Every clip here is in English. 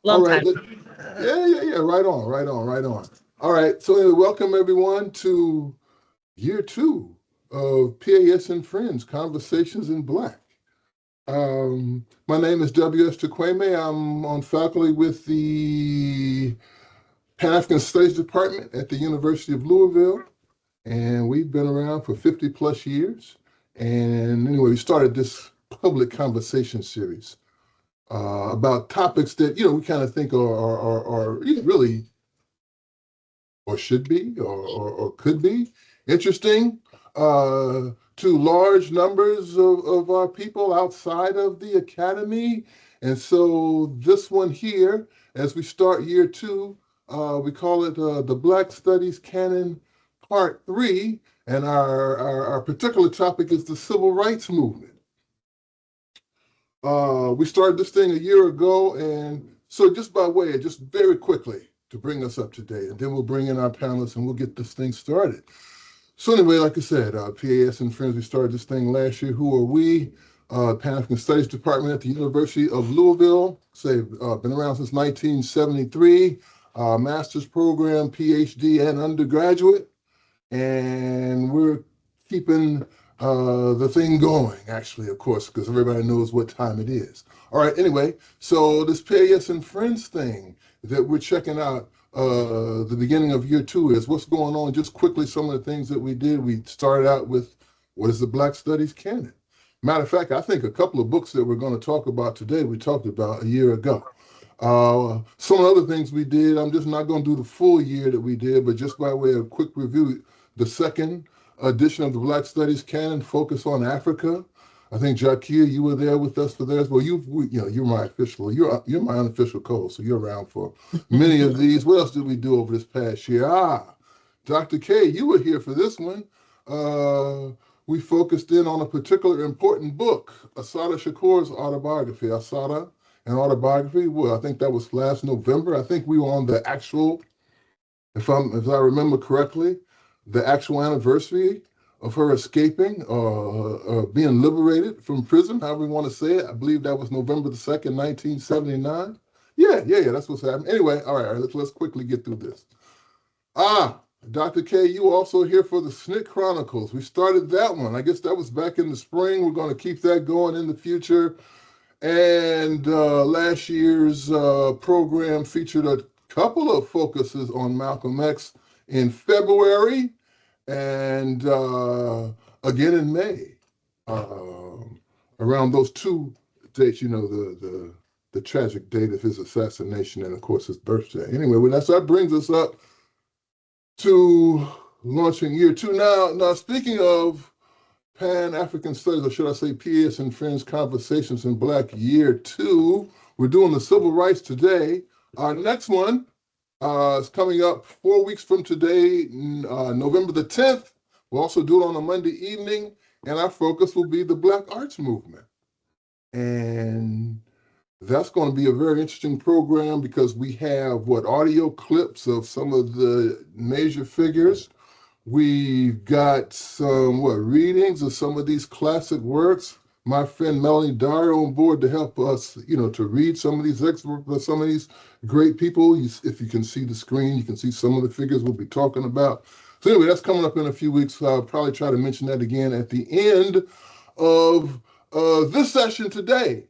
All Long right. time. Yeah. Right on, right on, right on. All right. So anyway, welcome everyone to year two of PAS and Friends Conversations in Black. My name is W.S. Chikweme. I'm on faculty with the Pan African Studies Department at the University of Louisville, and we've been around for 50 plus years. And anyway, we started this public conversation series about topics that we kind of think are really or should be or could be interesting to large numbers of our people outside of the academy. And so this one here, as we start year two, we call it the Black Studies Canon Part 3. And our particular topic is the Civil Rights Movement. We started this thing a year ago, and so just by way of just very quickly to bring us up to date, and then we'll bring in our panelists and we'll get this thing started. So anyway, like I said, PAS and Friends, we started this thing last year. Who are we? Pan African Studies Department at the University of Louisville. Say, been around since 1973. Master's program, PhD, and undergraduate, and we're keeping the thing going, actually, of course, because everybody knows what time it is. All right, anyway, so this Pay Us and Friends thing that we're checking out the beginning of year two is what's going on. Just quickly, some of the things that we did. We started out with what is the Black Studies Canon. Matter of fact, I think a couple of books that we're going to talk about today, we talked about a year ago. Some other things we did, I'm just not going to do the full year that we did, but just by way of quick review, the second edition of the Black Studies Canon focused on Africa. I think Jakia, you were there with us for theirs. Well, you're my official, you're my unofficial co-host, so you're around for many of these. What else did we do over this past year? Dr. K, you were here for this one. We focused in on a particular important book, Asada Shakur's autobiography. Asada, an autobiography. Well, I think that was last November. I think we were on the actual, if I remember correctly, the actual anniversary of her escaping being liberated from prison, however we want to say it. I believe that was November the 2nd, 1979. Yeah, that's what's happening. Anyway, all right, let's quickly get through this. Dr. K, you were also here for the SNCC Chronicles. We started that one. I guess that was back in the spring. We're going to keep that going in the future. And last year's program featured a couple of focuses on Malcolm X in February and again in May. Uh, Around those two dates, the tragic date of his assassination and, of course, his birthday. Anyway, well, that brings us up to launching year two. Now speaking of Pan African Studies, or should I say PS and Friends Conversations in Black Year 2. We're doing the civil rights today. Our next one is coming up 4 weeks from today, November the 10th. We'll also do it on a Monday evening, and our focus will be the Black Arts Movement. And that's going to be a very interesting program because we have audio clips of some of the major figures. We've got some readings of some of these classic works. My friend Melanie Dyer on board to help us, to read some of these excerpts, some of these great people. If you can see the screen, you can see some of the figures we'll be talking about. So anyway, that's coming up in a few weeks. I'll probably try to mention that again at the end of this session today.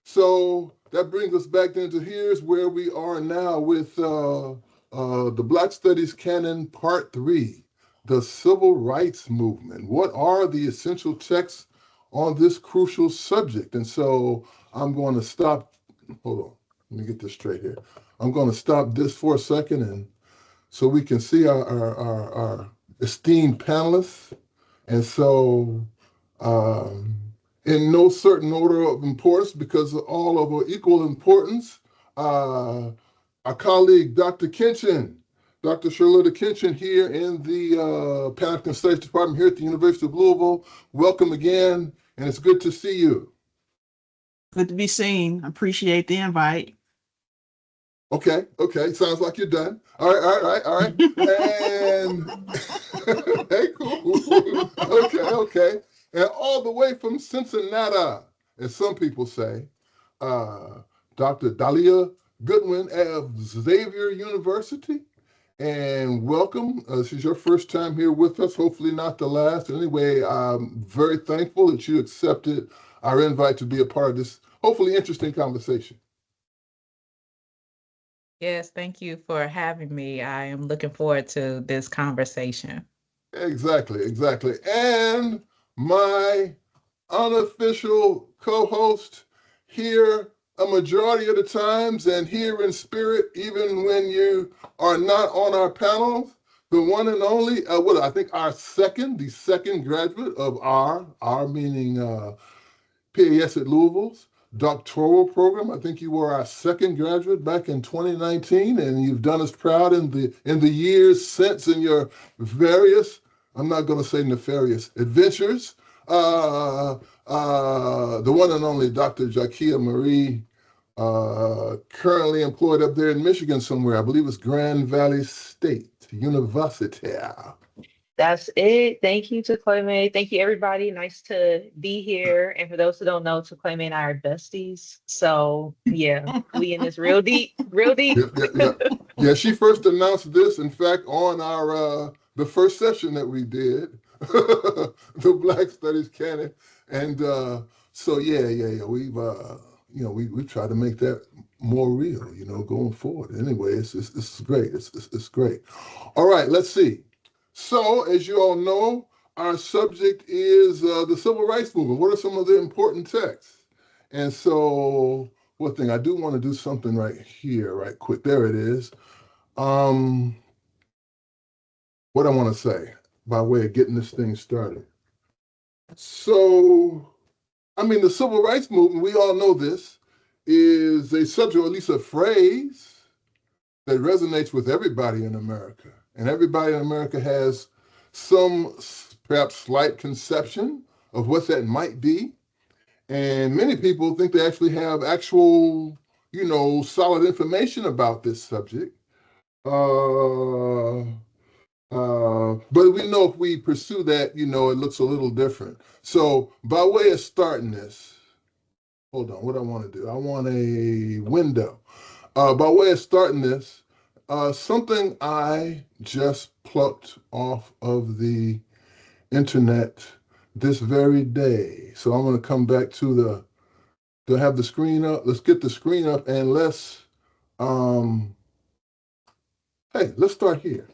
So that brings us back then to here's where we are now with the Black Studies Canon Part 3, the Civil Rights Movement. What are the essential texts on this crucial subject? And so I'm going to stop. Hold on. Let me get this straight here. I'm going to stop this for a second and so we can see our esteemed panelists. And so um, in no certain order of importance because all of our equal importance. Our colleague, Dr. Kinchin, Dr. Charlotta Kinchin here in the Pan African Studies Department here at the University of Louisville. Welcome again, and it's good to see you. Good to be seen. Appreciate the invite. Okay. Sounds like you're done. All right. And hey, cool. Okay. And all the way from Cincinnati, as some people say, uh, Dr. Dalia Goodwin of Xavier University. And welcome. This is your first time here with us, hopefully not the last. Anyway, I'm very thankful that you accepted our invite to be a part of this hopefully interesting conversation. Yes, thank you for having me. I am looking forward to this conversation. Exactly, exactly. And my unofficial co-host here a majority of the times and here in spirit, even when you are not on our panels, the one and only, what I think the second graduate of our meaning PAS at Louisville's doctoral program. I think you were our second graduate back in 2019, and you've done us proud in the years since in your various, I'm not going to say nefarious, adventures. The one and only Dr. Jakia Marie, currently employed up there in Michigan somewhere. I believe it's Grand Valley State University. That's it. Thank you to Claymay. Thank you, everybody. Nice to be here. And for those who don't know, to Claymay and I are besties. So yeah, we in this real deep, real deep. Yeah, yeah, yeah. Yeah, she first announced this, in fact, on our the first session that we did, the Black Studies Canon. And so yeah. We've we try to make that more real, going forward. Anyway, it's great. It's great. All right, let's see. So, as you all know, our subject is the Civil Rights Movement. What are some of the important texts? And so, one thing I do want to do something right here, right quick. There it is. Um, what I want to say by way of getting this thing started. So, I mean, the Civil Rights Movement, we all know this, is a subject, or at least a phrase that resonates with everybody in America. And everybody in America has some perhaps slight conception of what that might be. And many people think they actually have actual, solid information about this subject. But we know if we pursue that, it looks a little different. So by way of starting this, hold on, what I want to do? I want a window. By way of starting this, something I just plucked off of the internet this very day. So I'm going to come back to have the screen up. Let's get the screen up and um, let's start here.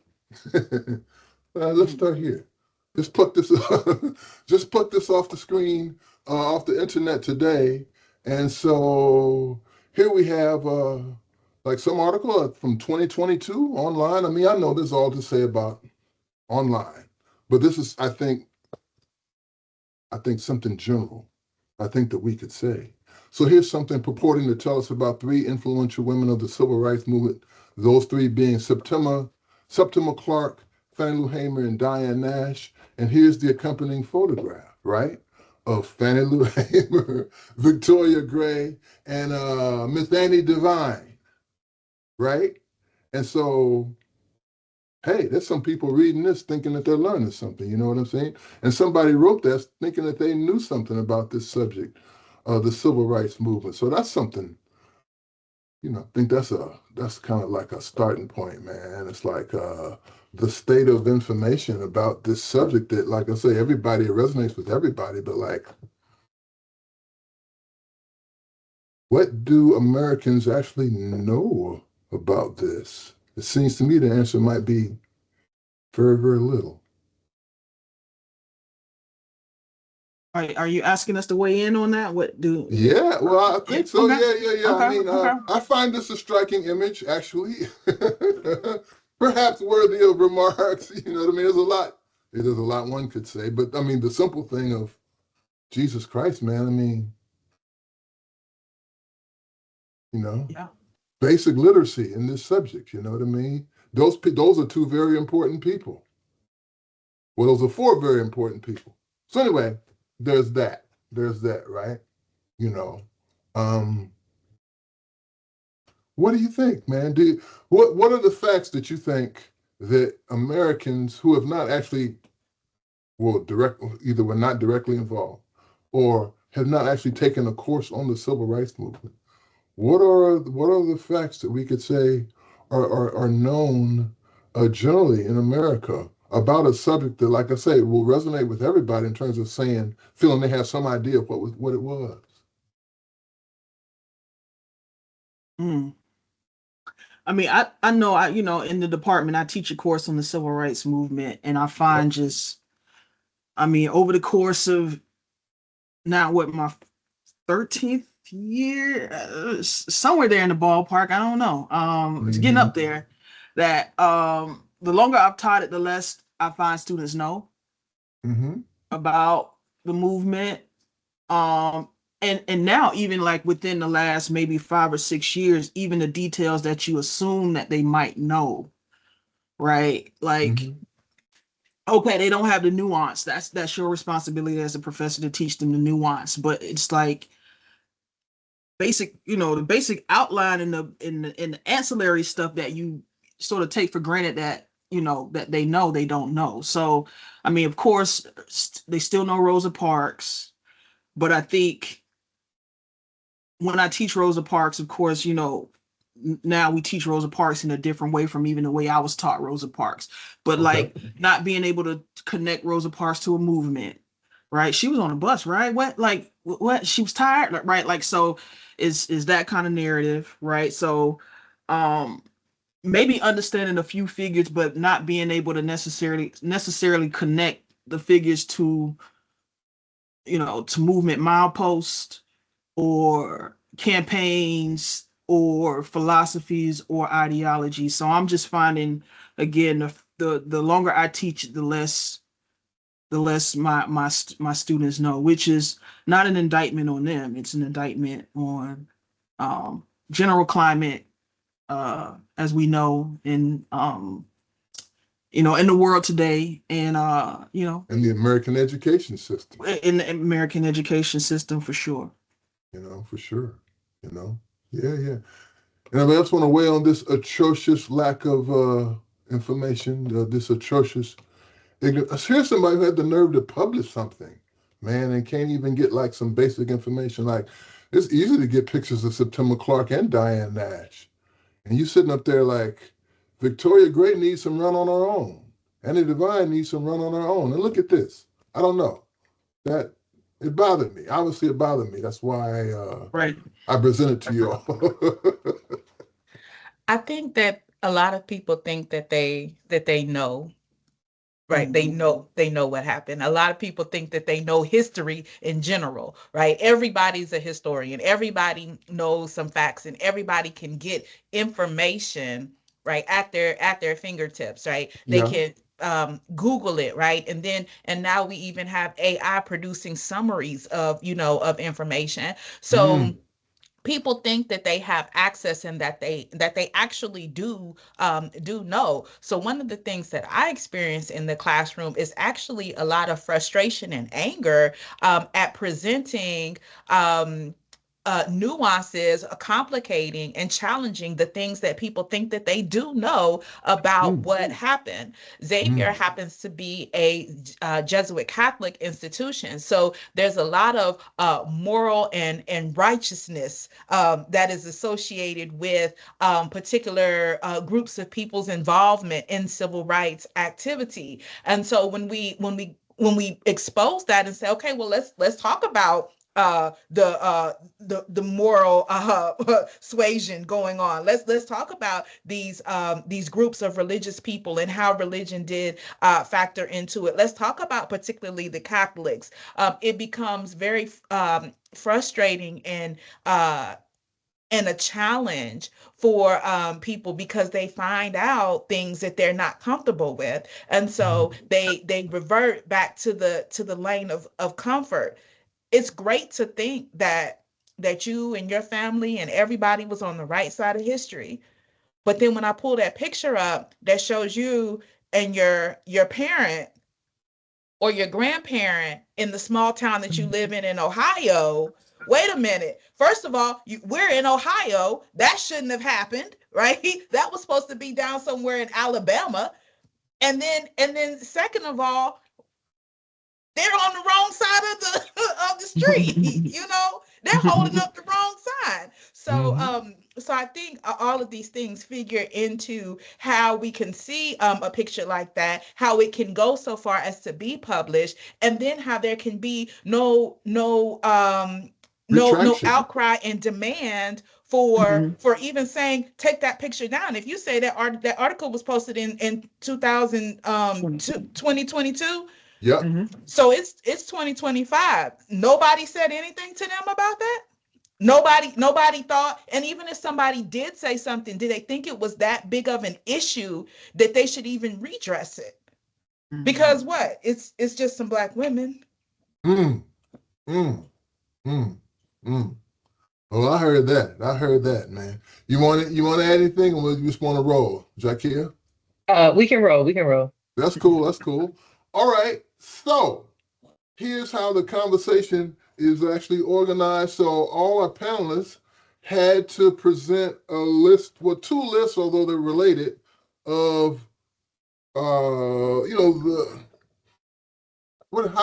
Let's start here. Just pluck this, just pluck this off the screen, off the internet today. And so here we have like some article from 2022 online. I mean, I know there's all to say about online, but this is, I think something general. I think that we could say. So here's something purporting to tell us about three influential women of the civil rights movement. Those three being Septima Clark, Fannie Lou Hamer, and Diane Nash. And here's the accompanying photograph, right? Of Fannie Lou Hamer, Victoria Gray, and Miss Annie Devine, right? And so, hey, there's some people reading this thinking that they're learning something, you know what I'm saying? And somebody wrote this thinking that they knew something about this subject, the civil rights movement. So that's something, I think that's kind of like a starting point, man. It's like the state of information about this subject that, like I say, it resonates with everybody, but like, what do Americans actually know about this? It seems to me the answer might be very, very little. Are you asking us to weigh in on that? What do? Yeah, well, I think so. Okay. Yeah. I Okay. mean, Okay. I find this a striking image, actually. Perhaps worthy of remarks. You know what I mean? There's a lot one could say, but I mean, the simple thing of Jesus Christ, man. I mean, you know, Yeah. basic literacy in this subject. You know what I mean? Those are two very important people. Well, those are four very important people. So anyway, there's that. There's that, right? You know. Um, What do you think, man? What are the facts that you think that Americans who have not actually, either were not directly involved or have not actually taken a course on the civil rights movement? what are the facts that we could say are known generally in America about a subject that, like I say, will resonate with everybody in terms of feeling they have some idea of what it was. Mm. I mean, I know in the department I teach a course on the civil rights movement, and I find Yep. just, I mean, over the course of now what my 13th year, somewhere there in the ballpark, I don't know. It's getting Mm-hmm. up there. That the longer I've taught it, the less I find students know Mm-hmm. about the movement. Um, and now even like within the last maybe 5 or 6 years, even the details that you assume that they might know, right? Like, Mm-hmm. okay, they don't have the nuance. That's your responsibility as a professor to teach them the nuance. But it's like basic, the basic outline and the ancillary stuff that you sort of take for granted that that they don't know. So, I mean, of course, they still know Rosa Parks, but I think when I teach Rosa Parks, of course, now we teach Rosa Parks in a different way from even the way I was taught Rosa Parks. But Okay. like not being able to connect Rosa Parks to a movement, right? She was on a bus, right? What, like, what? She was tired, right? Like, so is that kind of narrative, right? So, um, maybe understanding a few figures, but not being able to necessarily connect the figures to to movement mileposts or campaigns or philosophies or ideologies. So I'm just finding again the longer I teach, the less my students know, which is not an indictment on them. It's an indictment on general climate as we know in the world today, and And the American education system, in the American education system for sure. for sure. You know, yeah, yeah. Anybody else want to weigh on this atrocious lack of information, this atrocious ignorance? Here's somebody who had the nerve to publish something, man, and can't even get like some basic information. Like, it's easy to get pictures of September Clark and Diane Nash. And you sitting up there like, Victoria Gray needs some run on her own. Annie Devine needs some run on her own. And look at this. I don't know. That it bothered me. Obviously, it bothered me. That's why Right. I presented to you all. I think that a lot of people think that they know. Right. They know what happened. A lot of people think that they know history in general, right? Everybody's a historian. Everybody knows some facts and everybody can get information right at their fingertips, right? They Yeah. can Google it, right? And now we even have AI producing summaries of information. So Mm. people think that they have access and that they actually do know. So one of the things that I experience in the classroom is actually a lot of frustration and anger at presenting nuances, complicating and challenging the things that people think that they do know about Mm. what happened. Xavier Mm. happens to be a Jesuit Catholic institution, so there's a lot of moral and righteousness that is associated with particular groups of people's involvement in civil rights activity. And so when we expose that and say, okay, well, let's talk about the moral suasion going on. Let's talk about these groups of religious people and how religion did factor into it. Let's talk about particularly the Catholics. It becomes very frustrating and a challenge for people because they find out things that they're not comfortable with, and so Mm. they revert back to the lane of comfort. It's great to think that you and your family and everybody was on the right side of history. But then when I pull that picture up that shows you and your parent or your grandparent in the small town that you live in Ohio, wait a minute. First of all, we're in Ohio. That shouldn't have happened, right? That was supposed to be down somewhere in Alabama. And then second of all, they're on the wrong side of the of the street. They're holding up the wrong sign. So, so I think all of these things figure into how we can see a picture like that, how it can go so far as to be published, and then how there can be no Retraction. outcry and demand for even saying take that picture down. If you say that article was posted in 2022, Yep. so it's 2025. Nobody said anything to them about that. Nobody thought, and even if somebody did say something, did they think it was that big of an issue that they should even redress it? Because what? It's just some black women. Mm, mm, mm, mm. Well, I heard that. I heard that, man. You want to add anything, or you just want to roll, Jakia? We can roll. We can roll. That's cool. That's cool. All right. So here's how the conversation is actually organized. So all our panelists had to present a list, well, two lists, although they're related, of how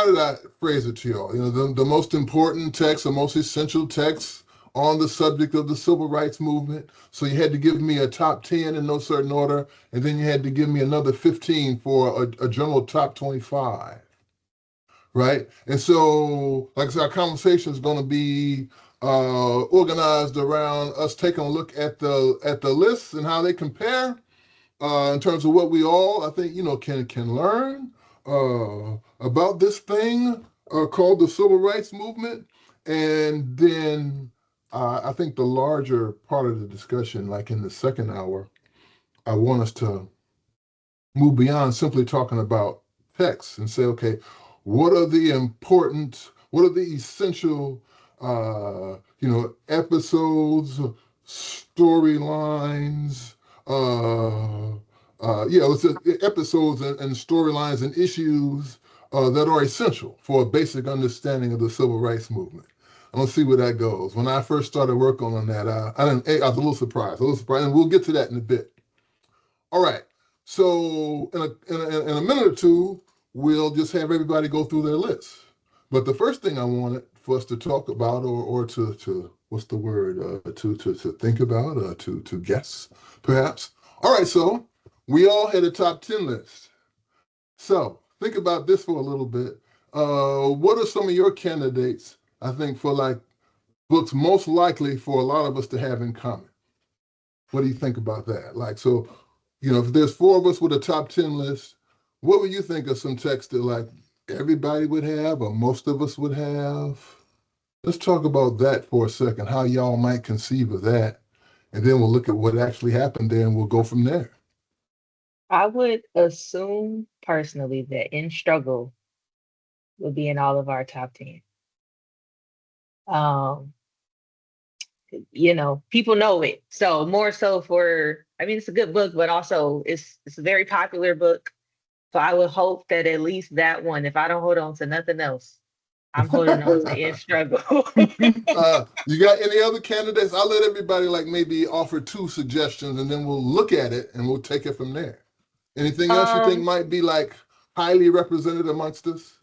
did I phrase it to y'all? The most important texts, the most essential texts on the subject of the civil rights movement. So you had to give me a top 10 in no certain order, and then you had to give me another 15 for a general top 25. Right? And so, like I said, our conversation is going to be organized around us taking a look at the lists and how they compare in terms of what we all, I think, can learn about this thing called the civil rights movement. And then I think the larger part of the discussion, like in the second hour, I want us to move beyond simply talking about text and say, okay, what are the essential, episodes, storylines, let's say episodes and storylines and issues that are essential for a basic understanding of the civil rights movement. I'm gonna see where that goes. When I first started working on that, I was a little surprised, and we'll get to that in a bit. All right. So in a minute or two, we'll just have everybody go through their list. But the first thing I wanted for us to talk about, or to what's the word, to think about, to guess, perhaps. All right. So we all had a top 10 list. So think about this for a little bit. What are some of your candidates? I think for like books most likely for a lot of us to have in common. What do you think about that? Like, so, if there's four of us with a top 10 list, what would you think of some text that like everybody would have or most of us would have? Let's talk about that for a second, how y'all might conceive of that. And then we'll look at what actually happened there and we'll go from there. I would assume personally that In Struggle would be in all of our top 10. Um, people know it. So more so I mean, it's a good book, but also it's a very popular book. So I would hope that at least that one, if I don't hold on to nothing else, I'm holding on to In Struggle. You got any other candidates? I'll let everybody like maybe offer two suggestions and then we'll look at it and we'll take it from there. Anything else you think might be like highly represented amongst us?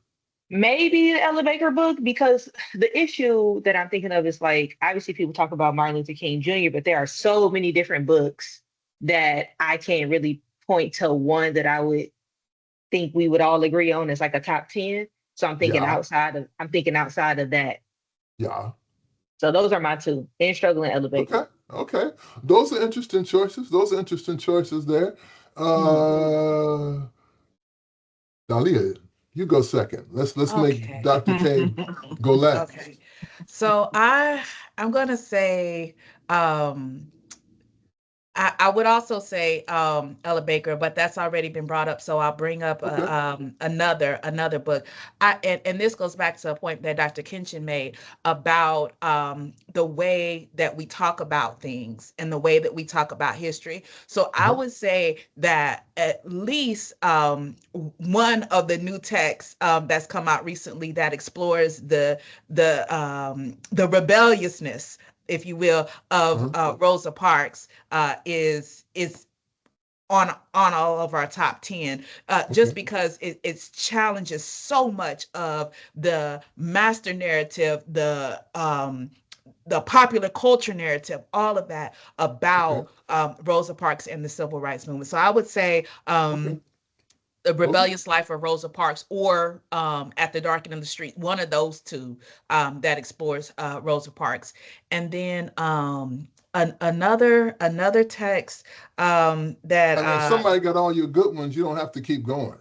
Maybe the Ella Baker book, because the issue that I'm thinking of is like, obviously people talk about Martin Luther King Jr., but there are so many different books that I can't really point to one that I would think we would all agree on as like a top 10. So I'm thinking Yeah, outside of that. yeah. So those are my two, In Struggle and Ella Baker. Okay. Those are interesting choices. There. Uh, Dalia, you go second. Let's make Okay. Dr. K go last. Okay. So I'm gonna say I would also say Ella Baker, but that's already been brought up. So I'll bring up Okay. another book. And this goes back to a point that Dr. Kinchin made about the way that we talk about things and the way that we talk about history. So I would say that at least one of the new texts that's come out recently that explores the rebelliousness, if you will, of Rosa Parks is on all of our top 10 just because it challenges so much of the master narrative, the popular culture narrative, all of that Okay. about Rosa Parks and the civil rights movement. So I would say Okay. The Those are, Rebellious Life of Rosa Parks, or At the Dark End of the Street, one of those two that explores Rosa Parks. And then another text that I mean, if somebody got all your good ones, you don't have to keep going.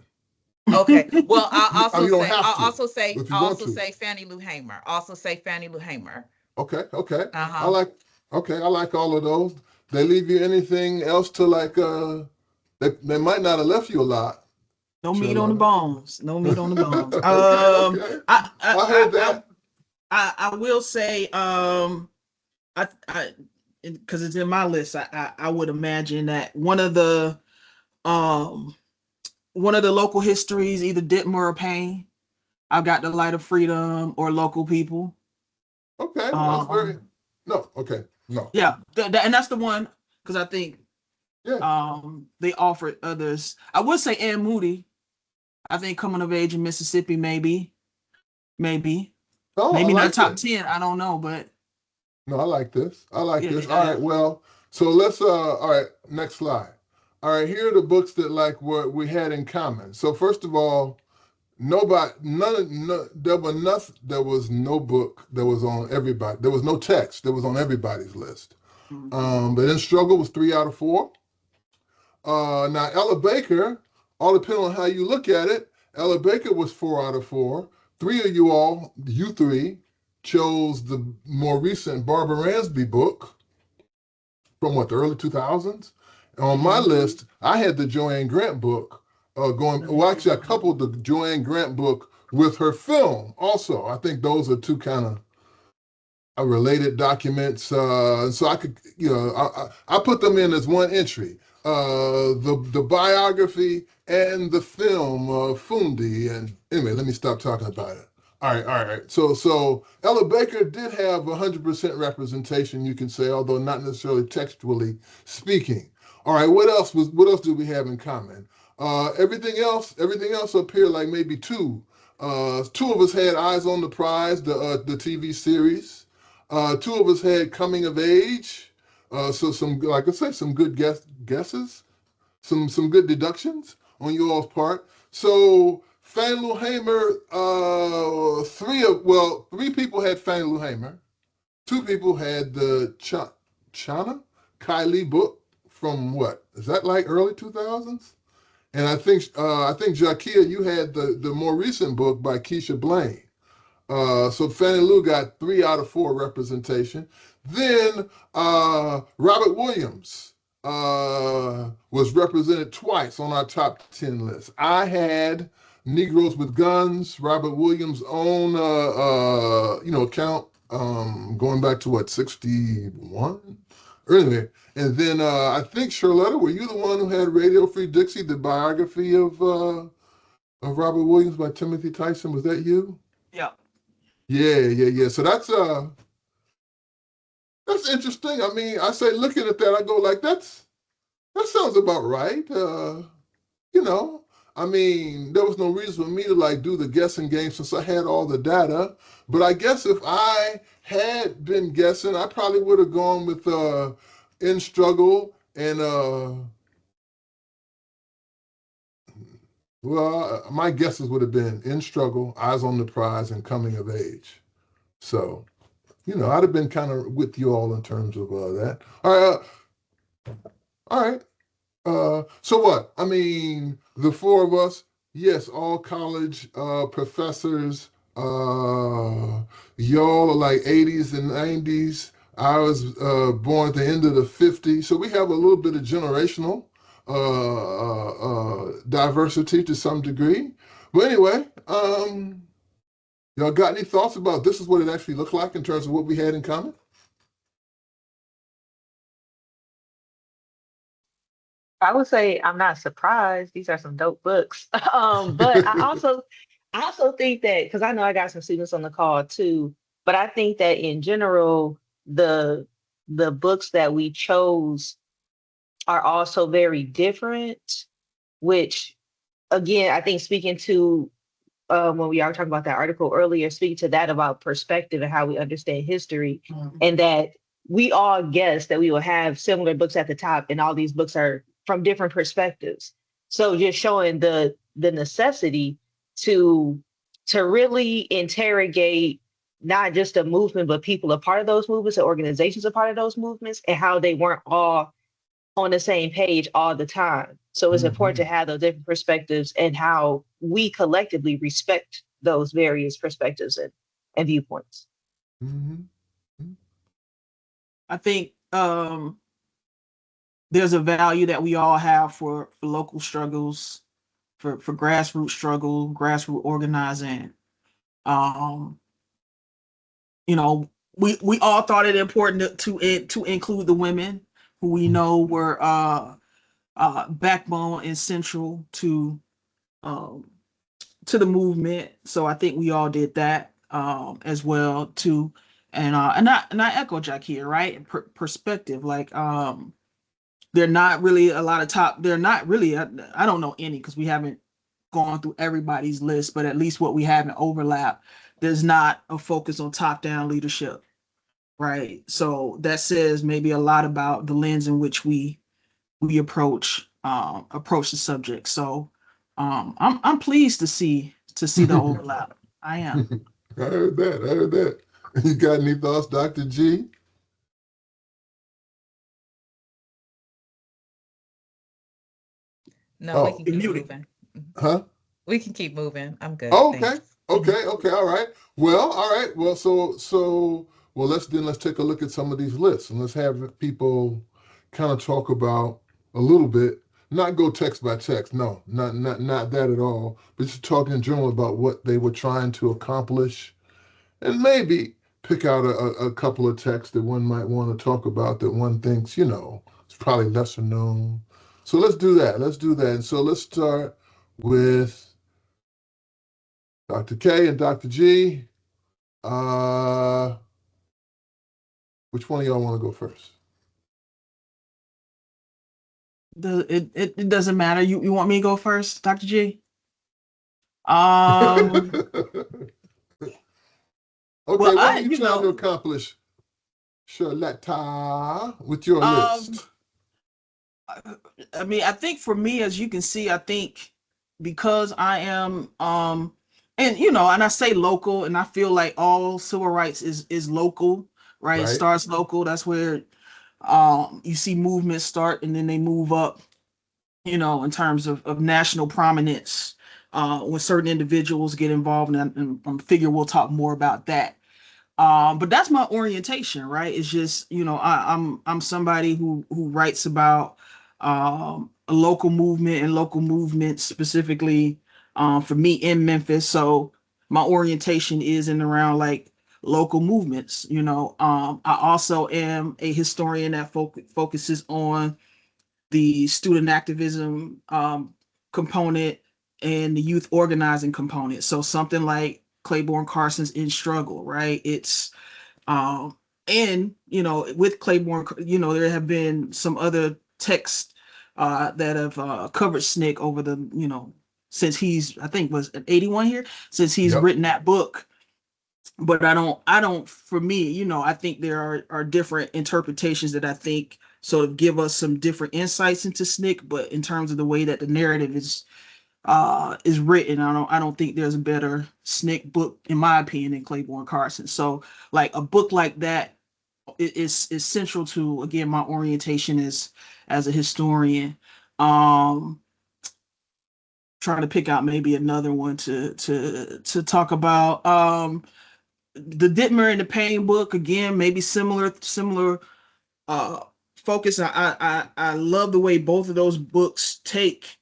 okay. Well, I mean, you don't have to, if you I'll want also to. say Fannie Lou Hamer. Also say Fannie Lou Hamer. Okay, okay. I Uh-huh. like okay, I like all of those. They leave you anything else to like they might not have left you a lot, No meat on the Charlotta. bones. No meat on the bones. Okay, okay. I I I I heard I, that. I will say I because it's in my list. I would imagine that um one of the local histories, either Ditmar or Payne. I've got the Light of Freedom or Local People. Okay, well, that's very Um, no, okay, no. yeah, and that's the one because I think Yeah. they offered others. I would say Ann Moody. I think Coming of Age in Mississippi, maybe, Oh, I maybe not like top this. 10. I don't know, but No, I like this. I like yeah, this. All yeah. right, well, so let's all right, next slide. All right, here are the books that like what we had in common. So first of all, nobody, there was no book that was on everybody. There was no text that was on everybody's list. Mhm. But In Struggle was 3 out of 4. Now Ella Baker, all depending on how you look at it, Ella Baker was 4 out of 4. Three of you three, chose the more recent Barbara Ransby book from what, the early 2000s. On my Mhm. list, I had the Joanne Grant book well, actually, I coupled the Joanne Grant book with her film also. I think those are two kind of related documents. So I could, I put them in as one entry. The biography and the film Fundi. And anyway, let me stop talking about it. All right. So Ella Baker did have 100% representation, you can say, although not necessarily textually speaking. All right, what else do we have in common? Everything else up here, like maybe two. Two of us had Eyes on the Prize, the TV series. Two of us had Coming of Age. So some, like I say, some good guesses, some good deductions on you all's part. So Fannie Lou Hamer, three people had Fannie Lou Hamer. Two people had the Chana Kylie book from what? Is that like early 2000s? And I think Jakia, you had the more recent book by Keisha Blaine. So Fannie Lou got 3 out of 4 representation. Then Robert Williams was represented twice on our top 10 list. I had Negroes with Guns, Robert Williams' own account, going back to what, 61? Anyway, and then I think Charlotta, were you the one who had Radio Free Dixie, the biography of Robert Williams by Timothy Tyson? Was that you? Yeah. Yeah. So that's interesting. I mean, I say looking at that, I go like that sounds about right. You know, I mean, there was no reason for me to like do the guessing game since I had all the data. But I guess if I had been guessing, I probably would have gone with In Struggle and my guesses would have been In Struggle, Eyes on the Prize, and Coming of Age. So, I'd have been kind of with you all in terms of that. All right. So what? I mean, the four of us, yes, all college professors. Y'all are like 80s and 90s. I was born at the end of the 50s. So we have a little bit of generational diversity to some degree. But anyway, y'all got any thoughts about this is what it actually looked like in terms of what we had in common? I would say I'm not surprised. These are some dope books. But I also think that because I know I got some students on the call too, but I think that in general, the the books that we chose are also very different, which again, I think speaking to when we are talking about that article earlier, speak to that about perspective and how we understand history, Mhm. and that we all guess that we will have similar books at the top, and all these books are from different perspectives. So just showing the necessity to really interrogate not just a movement, but people a part of those movements, and organizations a part of those movements, and how they weren't all on the same page all the time. So it's important to Mhm. have those different perspectives and how we collectively respect those various perspectives and viewpoints. Mhm. I think there's a value that we all have for local struggles, for grassroots struggle, grassroots organizing. Um, you know, we all thought it important to include the women who we know were backbone and central um, to the movement. So I think we all did that as well too. And I echo Jack here, right? Perspective, like they're not really a lot of top. They're not really. I don't know any because we haven't gone through everybody's list, but at least what we have in overlap, there's not a focus on top down leadership, right? So that says maybe a lot about the lens in which we approach the subject. So I'm pleased to see the overlap. I am. I heard that. I heard that. You got any thoughts, Dr. G? No, we Oh, can You're keep muted. moving. huh? We can keep moving. I'm good. Oh, okay. Thanks. Mhm. Okay. All right. Well, all right. Well, well, let's take a look at some of these lists and let's have people kind of talk about a little bit, not go text by text. No, not that at all. But just talk in general about what they were trying to accomplish and maybe pick out a couple of texts that one might want to talk about that one thinks, it's probably lesser known. So let's do that. Let's do that. And so let's start with Dr. K and Dr. G. Uh, which one of y'all want to go first? It doesn't matter. You want me to go first, Dr. G? Okay, Well, what are I you trying to accomplish, Charlotta, with your um list? I mean, I think for me, as you can see, I think because I am and and I say local, and I feel like all civil rights is local, right? It Right? starts local. That's where you see movements start and then they move up, in terms of national prominence when certain individuals get involved, and I figure we'll talk more about that. But that's my orientation, right? It's just, I'm somebody who writes about a local movement and local movements specifically for me in Memphis. So my orientation is in around like local movements. I also am a historian that focuses on the student activism component and the youth organizing component. So something like Claiborne Carson's In Struggle, right? It's and with Claiborne, there have been some other texts that have covered SNCC over the, since he's, I think was 81 here, since he's Yep. written that book. But I don't, for me, I think there are different interpretations that I think sort of give us some different insights into SNCC. But in terms of the way that the narrative is written, I don't think there's a better SNCC book, in my opinion, than Claiborne Carson. So like a book like that is central to, again, my orientation as a historian. Um, Trying to pick out maybe another one to talk about. The Ditmer and the Payne book, again, maybe similar uh focus. I love the way both of those books take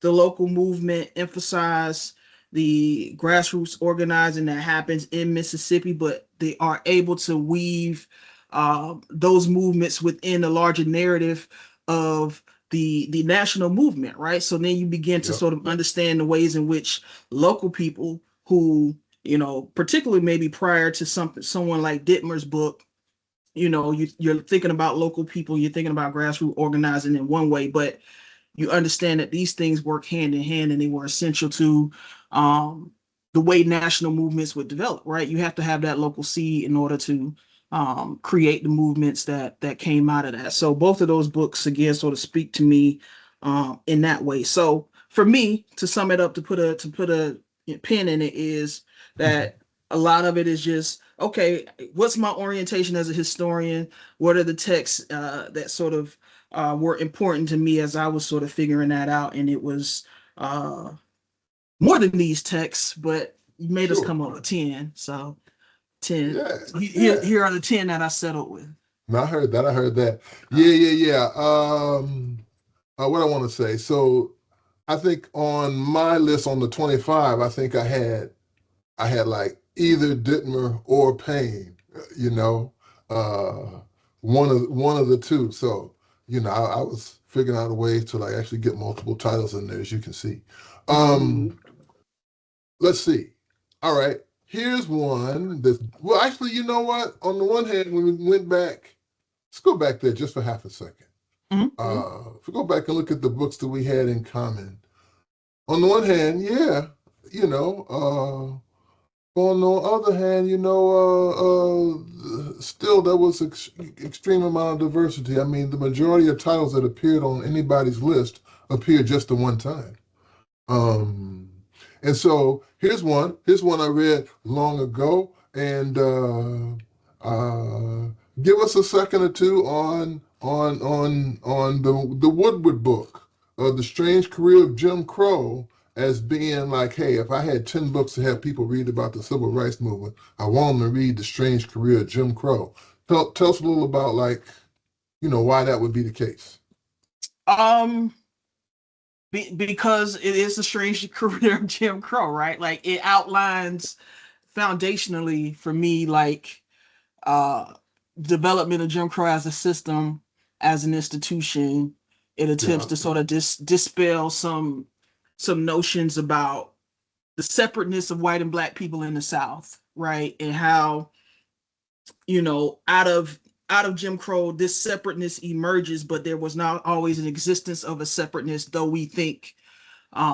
the local movement, emphasize the grassroots organizing that happens in Mississippi, but they are able to weave those movements within the larger narrative of the national movement, right? So then you begin to Yep. sort of understand the ways in which local people who, particularly maybe prior to someone like Dittmer's book, you're thinking about local people, you're thinking about grassroots organizing in one way, but you understand that these things work hand in hand and they were essential to um, the way national movements would develop, right? You have to have that local seed in order to create the movements that came out of that. So both of those books again sort of speak to me in that way. So for me, to sum it up, to put a pin in it, is that a lot of it is just, okay, what's my orientation as a historian? What are the texts that sort of were important to me as I was sort of figuring that out? And it was more than these texts, but you made us come up with 10. So 10. Yeah. Here are the 10 that I settled with. No, I heard that. I heard that. Yeah. What I want to say. So I think on my list on the 25, I think I had like either Dittmer or Payne, one of the two. So, I was figuring out a way to like actually get multiple titles in there, as you can see. Let's see. All right. Here's one that, well, actually, you know what? On the one hand, when we went back, let's go back there just for half a second. If we go back and look at the books that we had in common, on the one hand, yeah, on the other hand, still there was extreme amount of diversity. I mean, the majority of titles that appeared on anybody's list appeared just the one time. And so here's one I read long ago, and give us a second or two on the Woodward book, The Strange Career of Jim Crow, as being like, hey, if I had 10 books to have people read about the civil rights movement, I want them to read The Strange Career of Jim Crow. Tell us a little about, like, why that would be the case. Because it is a strange career of Jim Crow, right? Like, it outlines foundationally for me, like, development of Jim Crow as a system, as an institution. It attempts to sort of dispel some notions about the separateness of white and black people in the South, right? And how, out of Jim Crow, this separateness emerges, but there was not always an existence of a separateness, though we think,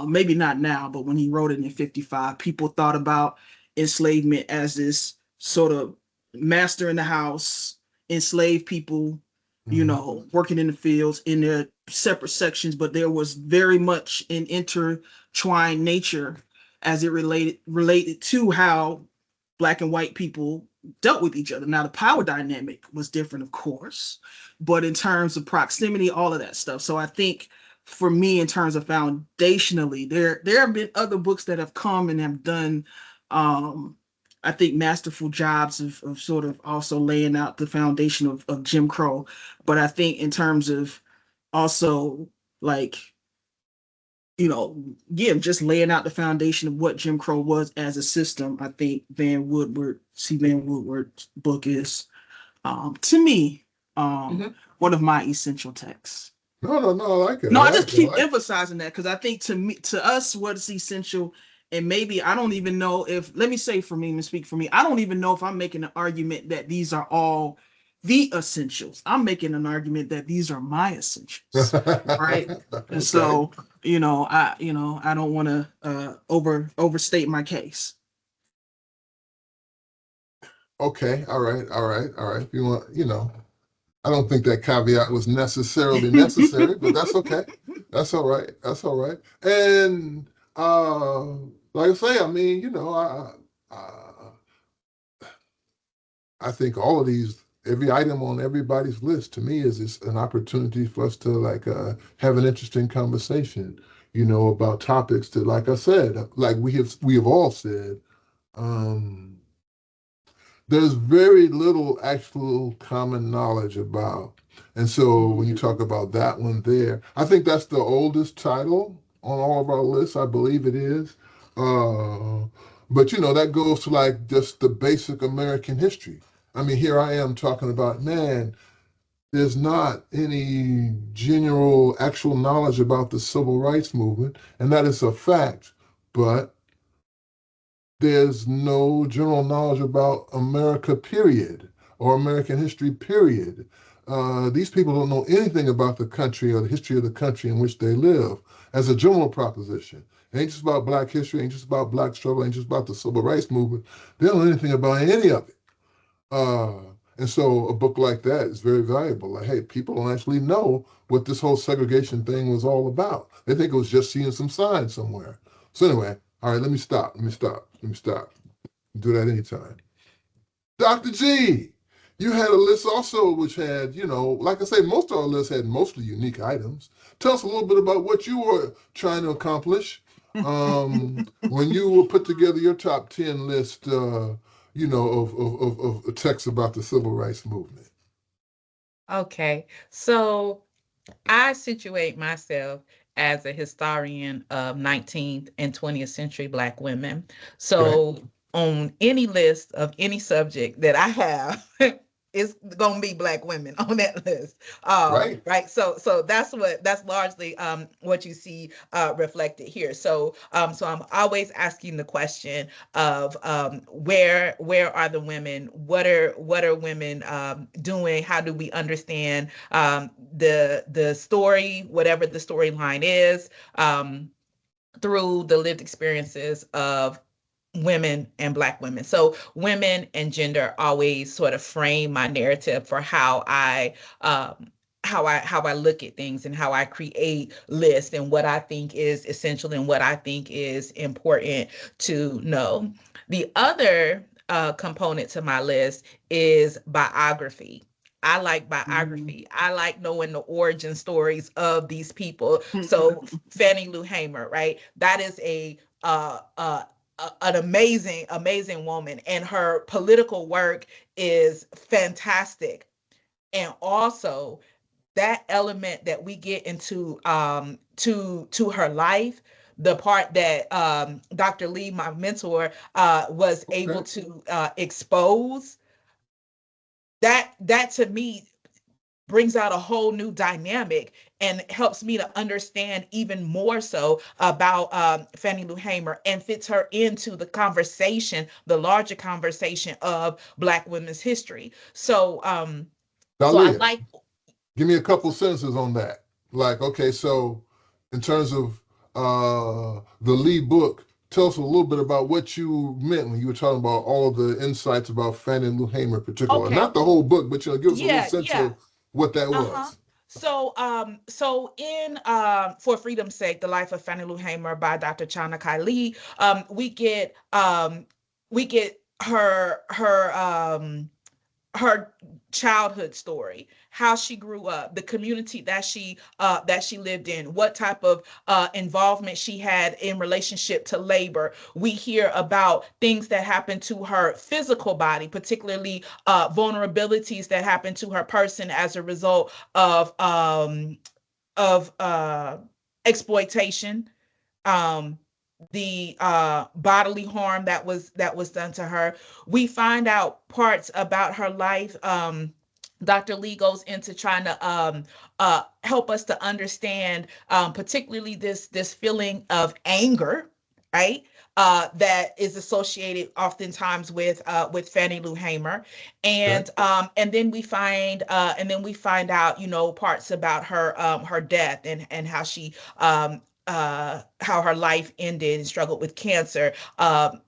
maybe not now, but when he wrote it in 55, people thought about enslavement as this sort of master in the house, enslaved people, working in the fields in their separate sections, but there was very much an intertwined nature as it related to how black and white people dealt with each other. Now, the power dynamic was different, of course, but in terms of proximity, all of that stuff. So I think for me, in terms of foundationally, there have been other books that have come and have done, I think, masterful jobs of sort of also laying out the foundation of Jim Crow. But I think in terms of also, like, just laying out the foundation of what Jim Crow was as a system, I think Van Woodward's book is, to me, one of my essential texts. No, I like it. No, I just keep emphasizing that because I think to us, what's essential, and maybe I don't even know if, let me say for me, and speak for me, I don't even know if I'm making an argument that these are all the essentials. I'm making an argument that these are my essentials, right? And so, I don't want to overstate my case. Okay, all right. If you want, I don't think that caveat was necessarily necessary, but that's okay. That's all right. And like I say, I mean, I think all of these, every item on everybody's list, to me, is just an opportunity for us to have an interesting conversation, about topics that, like I said, like we have all said, there's very little actual common knowledge about. And so when you talk about that one there, I think that's the oldest title on all of our lists. I believe it is. But that goes to like just the basic American history. I mean, here I am talking about, man, there's not any general actual knowledge about the civil rights movement, and that is a fact. But there's no general knowledge about America, period, or American history, period. These people don't know anything about the country or the history of the country in which they live as a general proposition. Ain't just about Black history, ain't just about Black struggle, ain't just about the civil rights movement. They don't know anything about any of it. Uh, and so a book like that is very valuable. Like, hey, people don't actually know what this whole segregation thing was all about. They think it was just seeing some signs somewhere. So anyway, all right, let me stop. Do that anytime. Dr. G, you had a list also which had, like I say, most of our lists had mostly unique items. Tell us a little bit about what you were trying to accomplish when you put together your top 10 list, of texts about the civil rights movement. Okay, so I situate myself as a historian of 19th and 20th century Black women. Okay, So on any list of any subject that I have, it's gonna be Black women on that list. right? Right. So that's largely what you see reflected here. So I'm always asking the question of where are the women? What are women doing? How do we understand the story, whatever the storyline is, through the lived experiences of women and Black women. So women and gender always sort of frame my narrative for how I look at things and how I create lists and what I think is essential and what I think is important to know. The other component to my list is biography. I like biography. I like knowing the origin stories of these people. So Fannie Lou Hamer, right? That is an amazing woman, and her political work is fantastic. And also that element that we get into to her life, the part that Dr. Lee, my mentor, was able Okay. to expose, that to me brings out a whole new dynamic and helps me to understand even more so about Fannie Lou Hamer, and fits her into the conversation, the larger conversation of Black women's history. So I Dahlia, like. give me a couple sentences on that. Like, okay, so in terms of the lead book, tell us a little bit about what you meant when you were talking about all of the insights about Fannie Lou Hamer in particular. Okay. Not the whole book, but give us a little Yeah, sense yeah. of what that Uh-huh. was. So in For Freedom's Sake, The Life of Fannie Lou Hamer by Dr. Chana Kai Lee, we get her childhood story, how she grew up, the community that she lived in, what type of involvement she had in relationship to labor. We hear about things that happened to her physical body, particularly vulnerabilities that happened to her person as a result of exploitation, um, the bodily harm that was done to her. We find out parts about her life. Dr. Lee goes into trying to help us to understand, particularly this feeling of anger, right? That is associated oftentimes with Fannie Lou Hamer, Okay. and then we find out, parts about her death, and how her life ended, and struggled with cancer,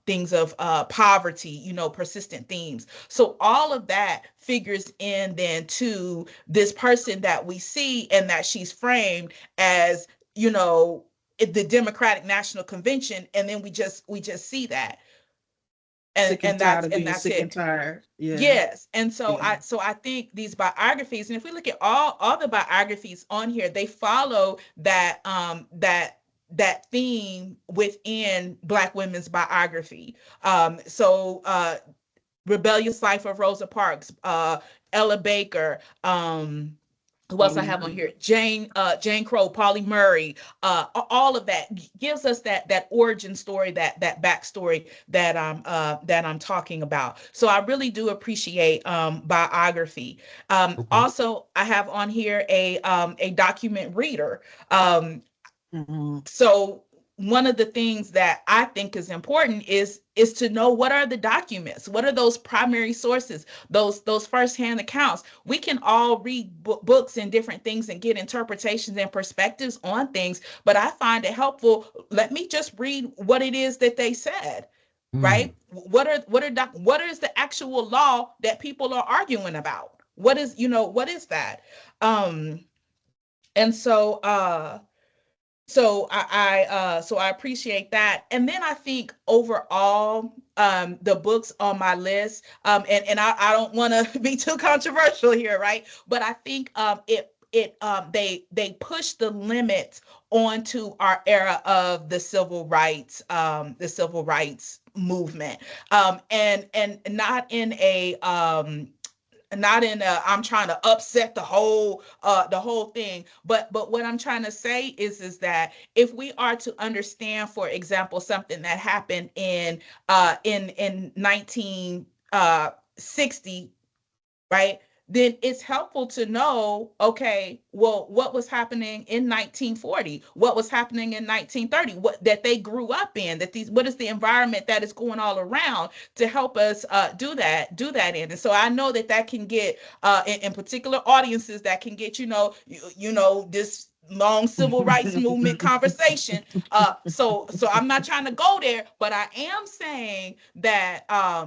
things of poverty, persistent themes. So all of that figures in then to this person that we see, and that she's framed as, the Democratic National Convention, and then we just see that, and Sick and and tired that's of and being that's sick and it. tired. Yeah. Yes. And so Yeah. I think these biographies, and if we look at all the biographies on here, they follow that theme within Black women's biography. Rebellious Life of Rosa Parks, Ella Baker, who else I Polly have on Murray. here? Jane Crow, Polly Murray, all of that gives us that origin story, that backstory that I'm talking about. So I really do appreciate biography. Okay. Also, I have on here a document reader. Um, Mhm. so one of the things that I think is important is to know what are the documents, what are those primary sources, those firsthand accounts. We can all read books and different things and get interpretations and perspectives on things, but I find it helpful. Let me just read what it is that they said. Mm. Right? What is the actual law that people are arguing about? What is that? Um, and so I appreciate that. And then I think overall, the books on my list, and I don't want to be too controversial here, right? But I think they push the limits onto our era of the civil rights movement, and not in a I'm trying to upset the whole thing, but what I'm trying to say is that if we are to understand, for example, something that happened in 1960, right, then it's helpful to know, okay, well, what was happening in 1940, what was happening in 1930, what that they grew up in, what is the environment that is going all around, to help us do that in. And so I know that can get in particular audiences, that can get this long civil rights movement conversation. So I'm not trying to go there, but I am saying that I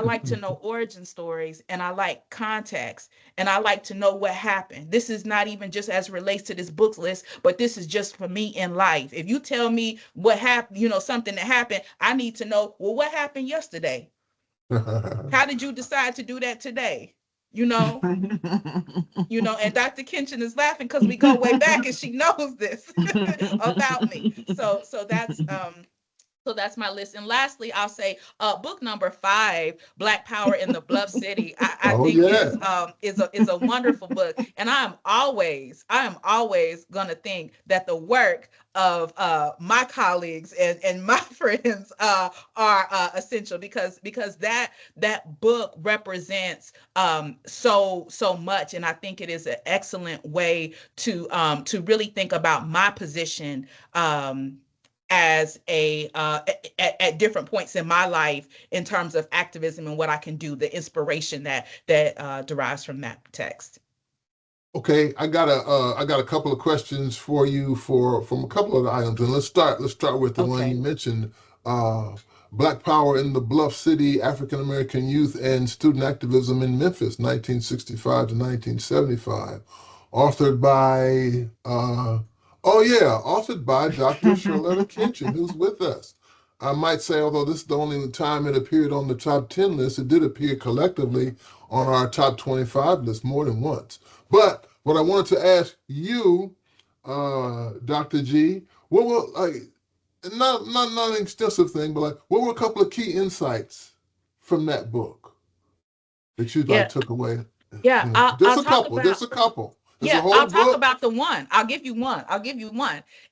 like to know origin stories, and I like context, and I like to know what happened. This is not even just as relates to this book list, but this is just for me in life. If you tell me what happened, something that happened, I need to know, well, what happened yesterday? How did you decide to do that today? You know, and Dr. Kenshin is laughing because we go way back and she knows this about me. So that's my list. And lastly, I'll say book number 5, Black Power in the Bluff City. I Oh think yeah. is a wonderful book, and I am always gonna think that the work of my colleagues and my friends are essential, because that book represents so much, and I think it is an excellent way to really think about my position as at different points in my life in terms of activism and what I can do, the inspiration that derives from that text. Okay, I got a couple of questions for you from a couple of the items, and let's start with the one you Okay. mentioned, uh, Black Power in the Bluff City: African American Youth and Student Activism in Memphis, 1965 to 1975, authored by authored by Dr. Charlotta Kinchin, who's with us. I might say, although this is the only time it appeared on the top 10 list, it did appear collectively on our top 25 list more than once. But what I wanted to ask you, Dr. G, what were like not an extensive thing, but like what were a couple of key insights from that book that you like Yeah, took away? yeah. I'll Just a talk couple, about just a couple. There's a Yeah, whole I'll talk book. about the one. I'll give you one.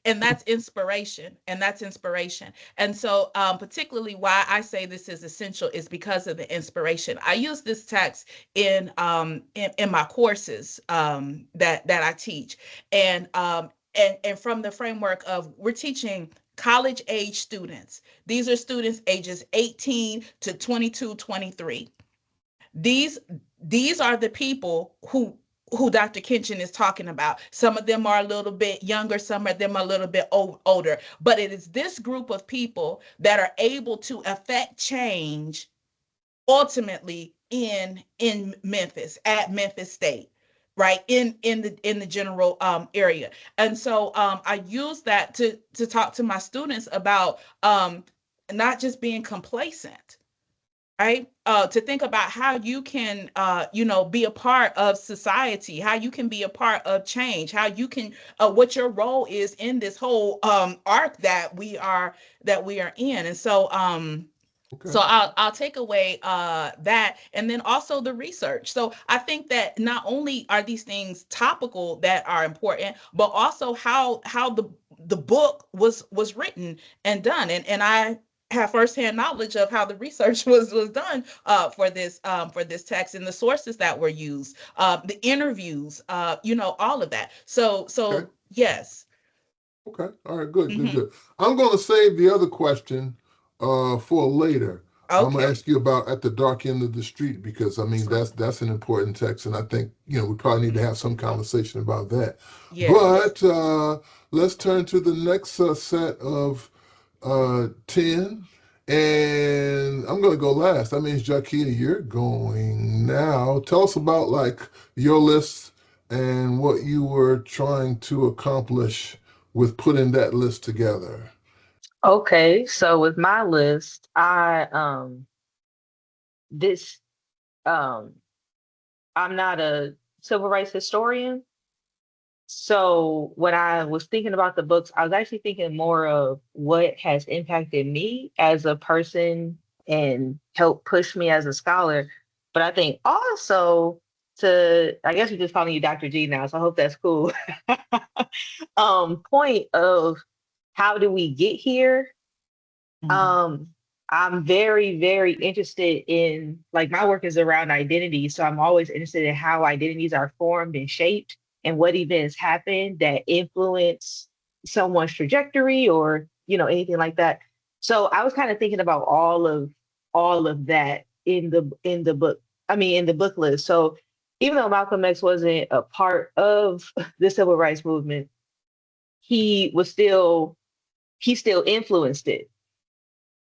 And that's inspiration. And so, particularly why I say this is essential is because of the inspiration. I use this text in my courses that I teach, and from the framework of, we're teaching college age students. These are students ages 18 to 22, 23. These are the people who Dr. Kinchin is talking about. Some of them are a little bit younger, some of them are a little bit older, but it is this group of people that are able to affect change ultimately in Memphis, at Memphis State, right, in the general area. And so I use that to talk to my students about not just being complacent, right? To think about how you can, be a part of society, how you can be a part of change, how you can, what your role is in this whole arc that we are in. And so Okay. I'll take away that, and then also the research. So I think that not only are these things topical that are important, but also how the book was written and done, and I have firsthand knowledge of how the research was done for this text, and the sources that were used, the interviews, all of that. So Okay. yes. Okay. All right. Good. Good. Hmm. Good. I'm going to save the other question for later. I'm going to Okay. ask you about At the Dark End of the Street because I mean that's an important text, and I think we probably need to have some conversation about that. Yes. But let's turn to the next set of 10, and I'm going to go last. That means Jaquita, you're going now. Tell us about like your list and what you were trying to accomplish with putting that list together. Okay, so with my list, I this um I'm not a civil rights historian. So when I was thinking about the books, I was actually thinking more of what has impacted me as a person and helped push me as a scholar. But I think also I guess we're just calling you Dr. G now, so I hope that's cool. Point of how do we get here? Mhm. Um, I'm very, very interested in like my work is around identity. So I'm always interested in how identities are formed and shaped and what events happen that influence someone's trajectory or, anything like that. So I was kind of thinking about all of that in the book. I mean, in the book list. So even though Malcolm X wasn't a part of the civil rights movement, he was still he still influenced it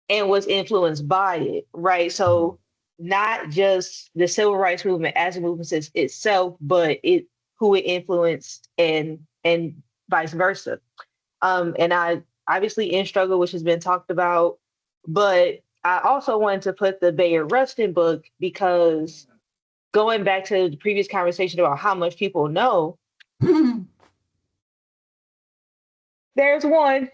and was influenced by it, right? Mhm. So not just the civil rights movement as a movement itself, but it who it influenced and vice versa. And I obviously in struggle, which has been talked about, but I also wanted to put the Bayard Rustin book because going back to the previous conversation about how much people know, there's one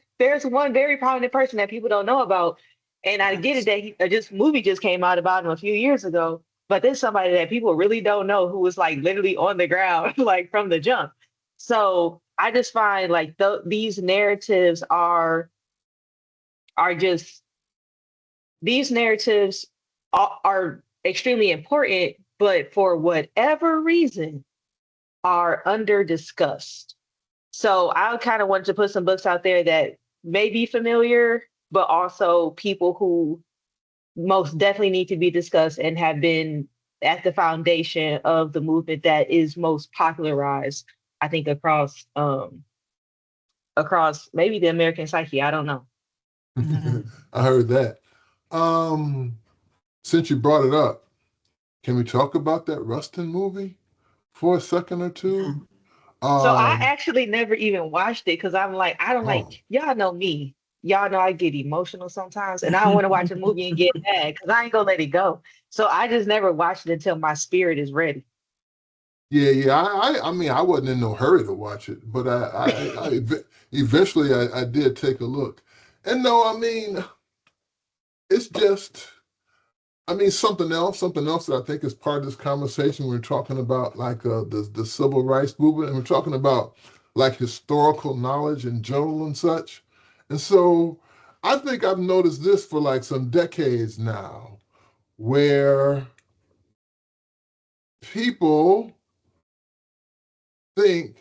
very prominent person that people don't know about. And I get it that just movie just came out about him a few years ago, but there's somebody that people really don't know who was like literally on the ground, like from the jump. So I just find like these narratives are just these narratives are extremely important, but for whatever reason are under discussed. So I kind of wanted to put some books out there that may be familiar, but also people who most definitely need to be discussed and have been at the foundation of the movement that is most popularized, I think, across maybe the American psyche. I don't know. Mhm. I heard that. Um, since you brought it up, can we talk about that Rustin movie for a second or two? Mhm. So I Um, actually never even watched it because I'm like, I don't oh, like, y'all know me. Y'all know I get emotional sometimes and I don't want to watch a movie and get mad because I ain't gonna let it go. So I just never watched it until my spirit is ready. yeah, yeah. I mean, I wasn't in no hurry to watch it, but eventually I did take a look. And no, I mean, it's just, I mean, something else that I think is part of this conversation. We're talking about like the civil rights movement, and we're talking about like historical knowledge in general and such. And so I think I've noticed this for like some decades now, where people think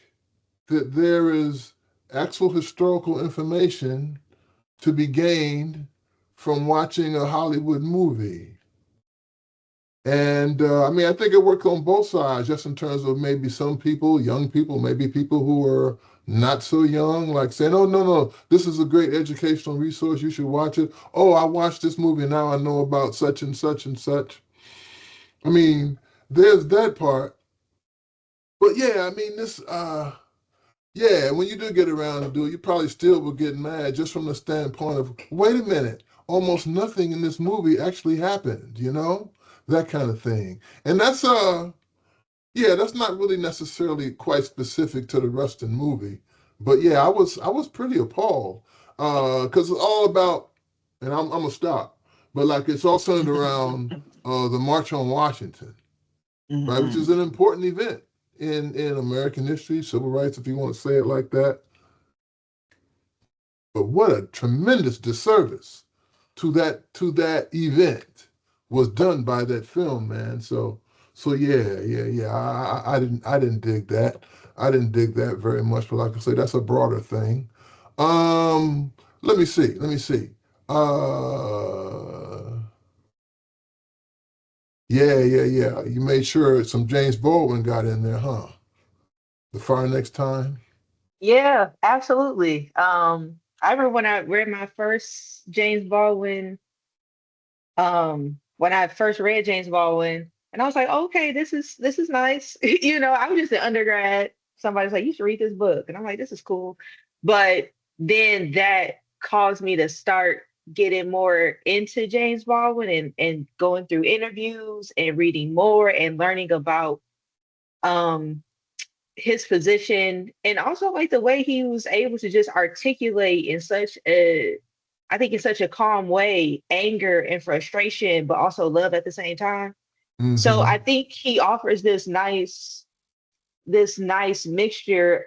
that there is actual historical information to be gained from watching a Hollywood movie. And I mean, I think it works on both sides, just in terms of maybe some people, young people, maybe people who are not so young, like saying, oh, no, no, this is a great educational resource. You should watch it. Oh, I watched this movie. Now I know about such and such and such. I mean, there's that part. But yeah, I mean, yeah, when you do get around to do it, you probably still will get mad just from the standpoint of, wait a minute, almost nothing in this movie actually happened, that kind of thing. And yeah, that's not really necessarily quite specific to the Rustin movie, but yeah, I was pretty appalled because it's all about, and I'm gonna stop, but like it's all centered around the March on Washington, right, which is Mhm. an important event in American history, civil rights, if you want to say it like that. But what a tremendous disservice to that event was done by that film, man. So yeah, yeah, yeah. I didn't dig that. I didn't dig that very much. But like I say, that's a broader thing. Let me see. Let me see. Uh, yeah. You made sure some James Baldwin got in there, huh? The Far Next Time. Yeah, absolutely. I remember when I read my first James Baldwin, when I first read James Baldwin, and I was like, okay, this is nice. I was just an undergrad. Somebody's like, you should read this book, and I'm like, this is cool. But then that caused me to start getting more into James Baldwin and going through interviews and reading more and learning about um his position and also like the way he was able to just articulate in such a I think in such a calm way anger and frustration but also love at the same time. So Mm-hmm. I think he offers this nice mixture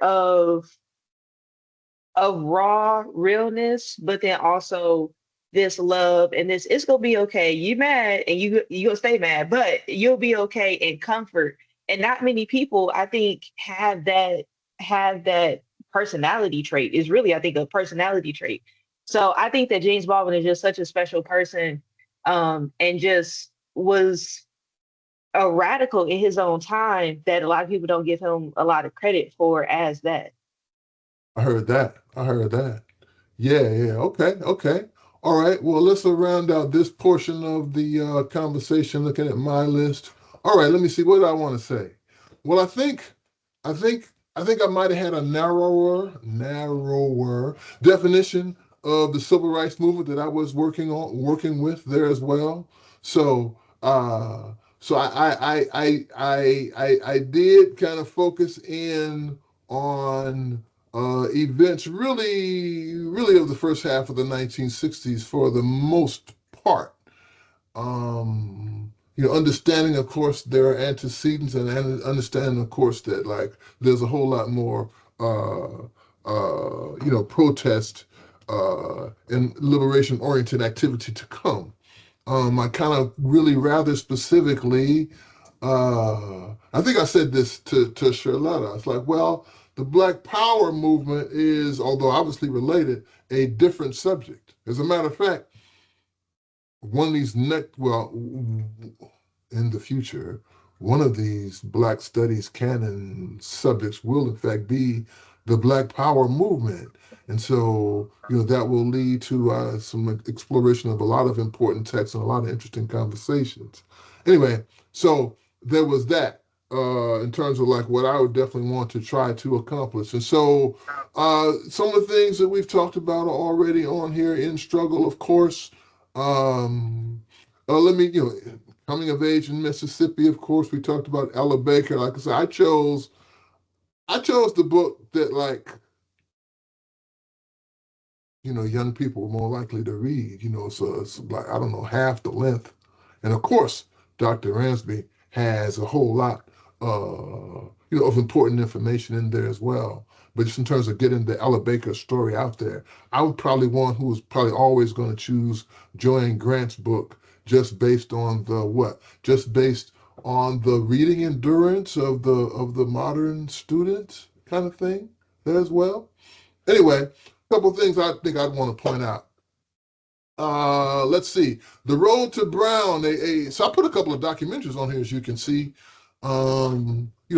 of raw realness, but then also this love and this it's gonna be okay. You mad and you gonna stay mad, but you'll be okay in comfort. And not many people, I think, have that personality trait. Is really, I think, a personality trait. So I think that James Baldwin is just such a special person, and just was a radical in his own time that a lot of people don't give him a lot of credit for as that. I heard that. I heard that. Yeah. Okay. All right. Well, let's round out this portion of the conversation looking at my list. All right. Let me see. What do I want to say? Well, I think, I think I might have had a narrower definition of the civil rights movement that I was working with there as well. So, so I did kind of focus in on events really of the first half of the 1960s for the most part. Understanding, of course, there are antecedents and understanding, of course, that like there's a whole lot more, protest and liberation-oriented activity to come. I kind of really rather specifically, I think I said this to Charlotta. It's like, well, the Black Power movement is, although obviously related, a different subject. As a matter of fact, one of these in the future, one of these Black Studies canon subjects will in fact be the Black Power movement. And so, that will lead to some exploration of a lot of important texts and a lot of interesting conversations. Anyway, so there was that in terms of like what I would definitely want to try to accomplish. And so some of the things that we've talked about are already on here in Struggle, of course. Um, let me, coming of age in Mississippi, of course, we talked about Ella Baker. Like I said, I chose the book that like, young people were more likely to read, so it's like, I don't know, half the length. And of course, Dr. Ransby has a whole lot, of important information in there as well. But just in terms of getting the Ella Baker story out there, I would probably one who was probably always going to choose Joanne Grant's book just based on the what? Just based on the reading endurance of the modern student kind of thing there as well. Anyway, a couple of things I think I'd want to point out. Let's see. The Road to Brown. So I put a couple of documentaries on here, as you can see.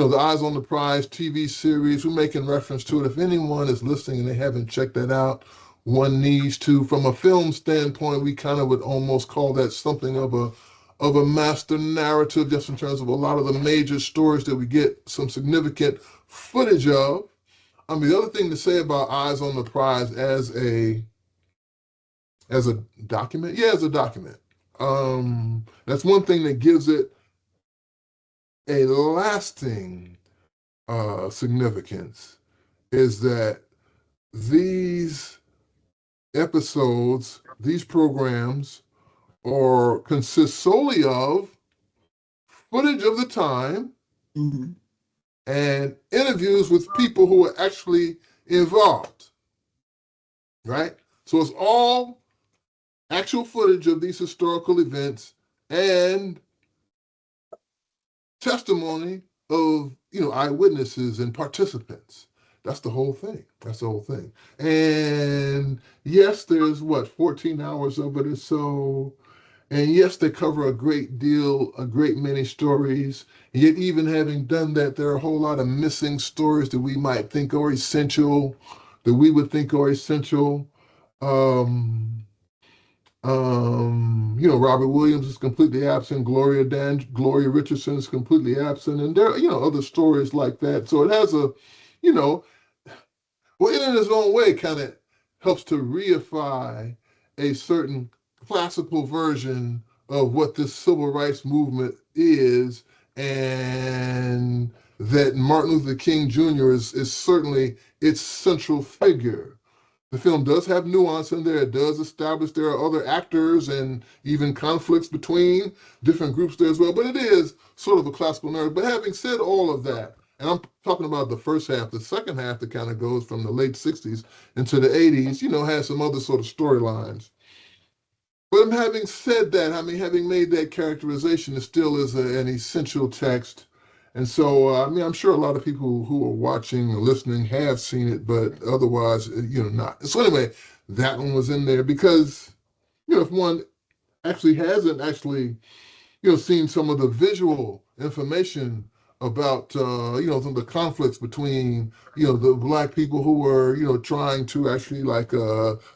The Eyes on the Prize TV series. We're making reference to it. If anyone is listening and they haven't checked that out, one needs to. From a film standpoint, we kind of would almost call that something of a master narrative, just in terms of a lot of the major stories that we get some significant footage of. The other thing to say about Eyes on the Prize as a document, yeah, as a document. That's one thing that gives it a lasting significance is that these episodes, these programs, are consist solely of footage of the time Mm-hmm. and interviews with people who are actually involved, right? So it's all actual footage of these historical events and testimony of eyewitnesses and participants. That's the whole thing. That's the whole thing. And yes, there's what, 14 hours of it or so. And yes, they cover a great deal, a great many stories. Yet, even having done that, there are a whole lot of missing stories that we might think are essential, that we would think are essential. Um, Robert Williams is completely absent. Gloria Richardson is completely absent, and there are, other stories like that. So it has a, you know, well, in its own way, kind of helps to reify a certain classical version of what this civil rights movement is, and that Martin Luther King Jr. is certainly its central figure. The film does have nuance in there. It does establish there are other actors and even conflicts between different groups there as well. But it is sort of a classical narrative. But having said all of that, and I'm talking about the first half, the second half that kind of goes from the late 60s into the 80s, has some other sort of storylines. But having said that, I mean, having made that characterization, it still is an essential text. And so, I'm sure a lot of people who are watching or listening have seen it, but otherwise, not. So anyway, that one was in there because, if one actually hasn't actually, seen some of the visual information about, some of the conflicts between, the black people who were, trying to actually like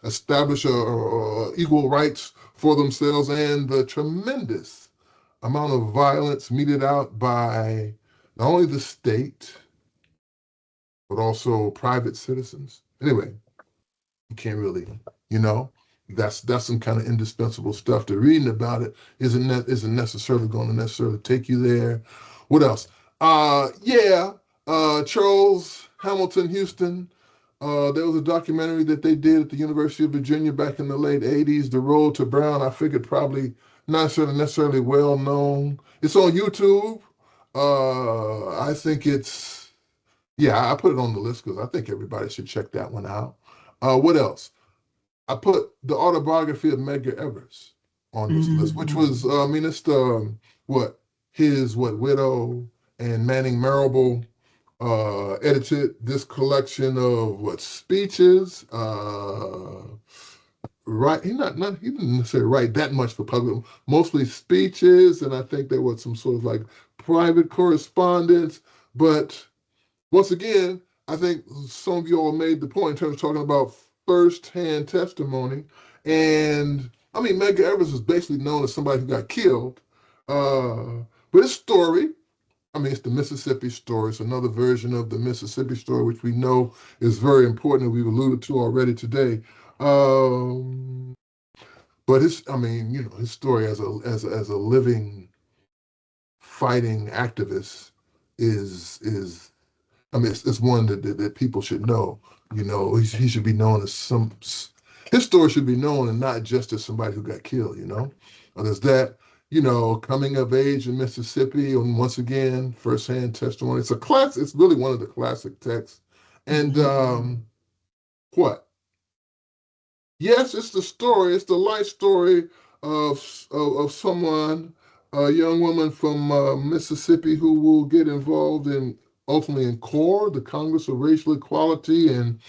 establish equal rights for themselves, and the tremendous amount of violence meted out by not only the state, but also private citizens. Anyway, you can't really, you know, that's some kind of indispensable stuff. To reading about it isn't necessarily going to necessarily take you there. What else? Yeah, Charles Hamilton Houston. There was a documentary that they did at the University of Virginia back in the late 80s, The Road to Brown. I figured probably not necessarily well known. It's on YouTube. I think yeah, I put it on the list because I think everybody should check that one out. What else? I put the autobiography of Medgar Evers on this list, which was, it's the, his widow and Manning Marable edited this collection of speeches. Right, he didn't necessarily write that much for public, mostly speeches, and I think there was some sort of like private correspondence. But once again, I think some of you all made the point in terms of talking about first-hand testimony. And I mean, Medgar Evers is basically known as somebody who got killed. But his story, it's the Mississippi story. It's another version of the Mississippi story, which we know is very important, and we've alluded to already today. But his story as a living, fighting activist is it's one that people should know. He should be known as his story should be known, and not just as somebody who got killed. There's that. Coming of age in Mississippi, and once again, firsthand testimony. It's a class. It's really one of the classic texts. And what? Yes, it's the story. It's the life story of someone, a young woman from Mississippi, who will get involved ultimately in CORE, the Congress of Racial Equality, and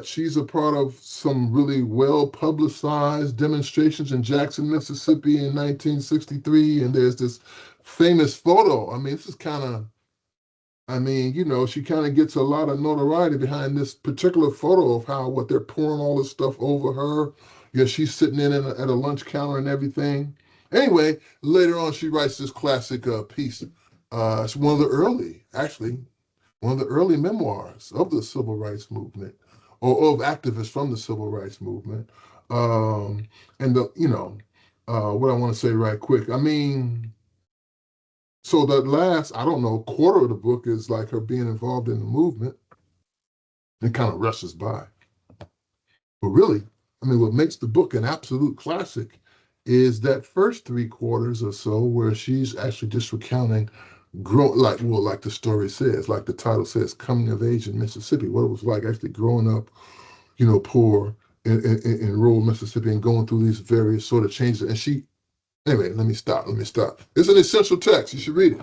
she's a part of some really well publicized demonstrations in Jackson, Mississippi in 1963. And there's this famous photo. This is kind of, she kind of gets a lot of notoriety behind this particular photo of what they're pouring all this stuff over her. She's sitting at a lunch counter and everything. Anyway, later on, she writes this classic piece. It's one of the early memoirs of the civil rights movement, or of activists from the civil rights movement. And what I want to say right quick. So that last, I don't know, quarter of the book is like her being involved in the movement. It kind of rushes by. But really, what makes the book an absolute classic is that first 3/4 or so where she's actually just recounting like the story says, like the title says, coming of age in Mississippi, what it was like actually growing up, poor in rural Mississippi and going through these various sort of changes. And anyway, let me stop. It's an essential text. You should read it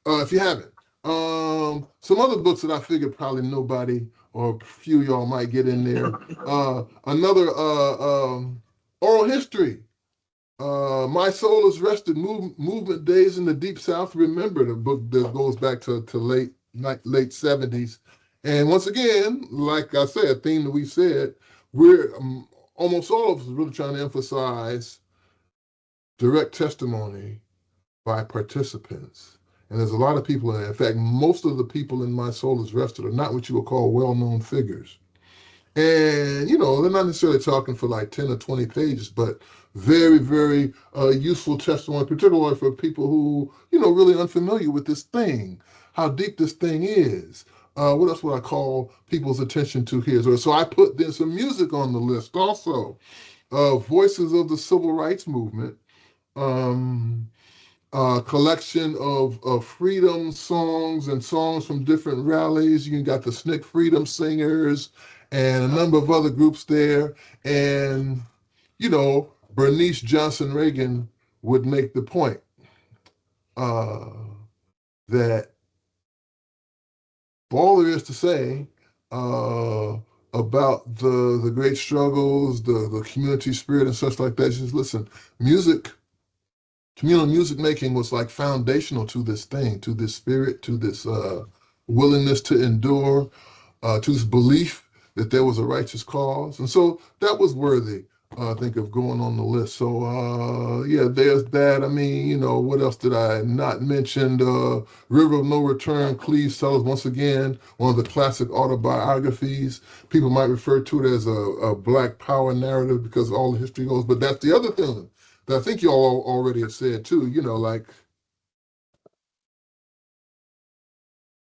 if you haven't. Some other books that I figured probably nobody or a few of y'all might get in there. Another oral history. My Soul is Rested, Movement Days in the Deep South. Remember, the book that goes back to late 70s. And once again, like I said, a theme that we said, we're almost all of us really trying to emphasize direct testimony by participants. And there's a lot of people, in fact, most of the people in My Soul is Rested are not what you would call well-known figures. And, they're not necessarily talking for like 10 or 20 pages, but very, very useful testimony, particularly for people who, really unfamiliar with this thing, how deep this thing is. What else would I call people's attention to here? So I put there's some music on the list also. Voices of the Civil Rights Movement. Collection of freedom songs and songs from different rallies. You got the SNCC Freedom Singers and a number of other groups there. And, Bernice Johnson Reagan would make the point that all there is to say about the great struggles, the community spirit and such like that, just listen, communal music making was like foundational to this thing, to this spirit, to this willingness to endure, to this belief that there was a righteous cause. And so that was worthy, I think, of going on the list. So, there's that. I mean, what else did I not mention? River of No Return, Cleve Sellers, once again, one of the classic autobiographies. People might refer to it as a Black Power narrative because all the history goes, but that's the other thing that I think you all already have said too, like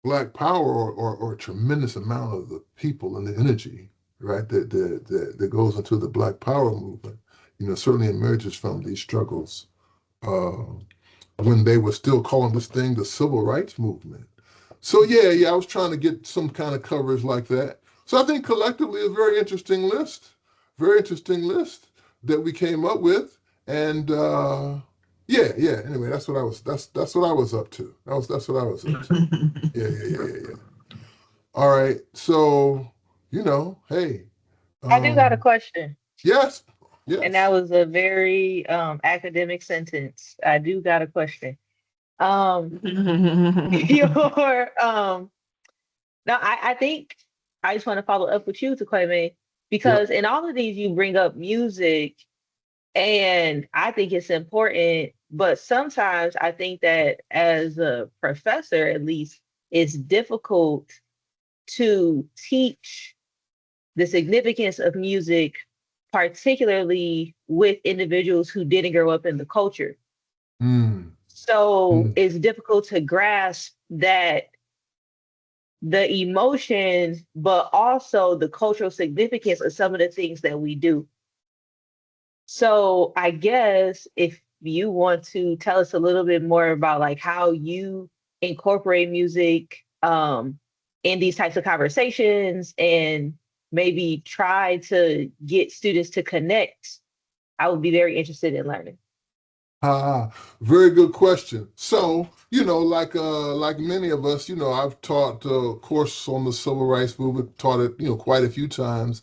Black Power or a tremendous amount of the people and the energy, right, that goes into the Black Power movement, certainly emerges from these struggles when they were still calling this thing the Civil Rights Movement. So I was trying to get some kind of coverage like that. So I think collectively a very interesting list that we came up with. And anyway, that's what I was up to. That's what I was up to. Yeah. All right. So, hey. I do got a question. Yes. And that was a very academic sentence. I do got a question. Your now I think I just want to follow up with you to Clay, because in all of these you bring up music, and I think it's important, but sometimes I think that as a professor, at least, it's difficult to teach the significance of music, particularly with individuals who didn't grow up in the culture. So it's difficult to grasp that the emotions, but also the cultural significance of some of the things that we do. So I guess if you want to tell us a little bit more about like how you incorporate music in these types of conversations and maybe try to get students to connect, I would be very interested in learning. Very good question. So, like many of us, I've taught a course on the civil rights movement, taught it, quite a few times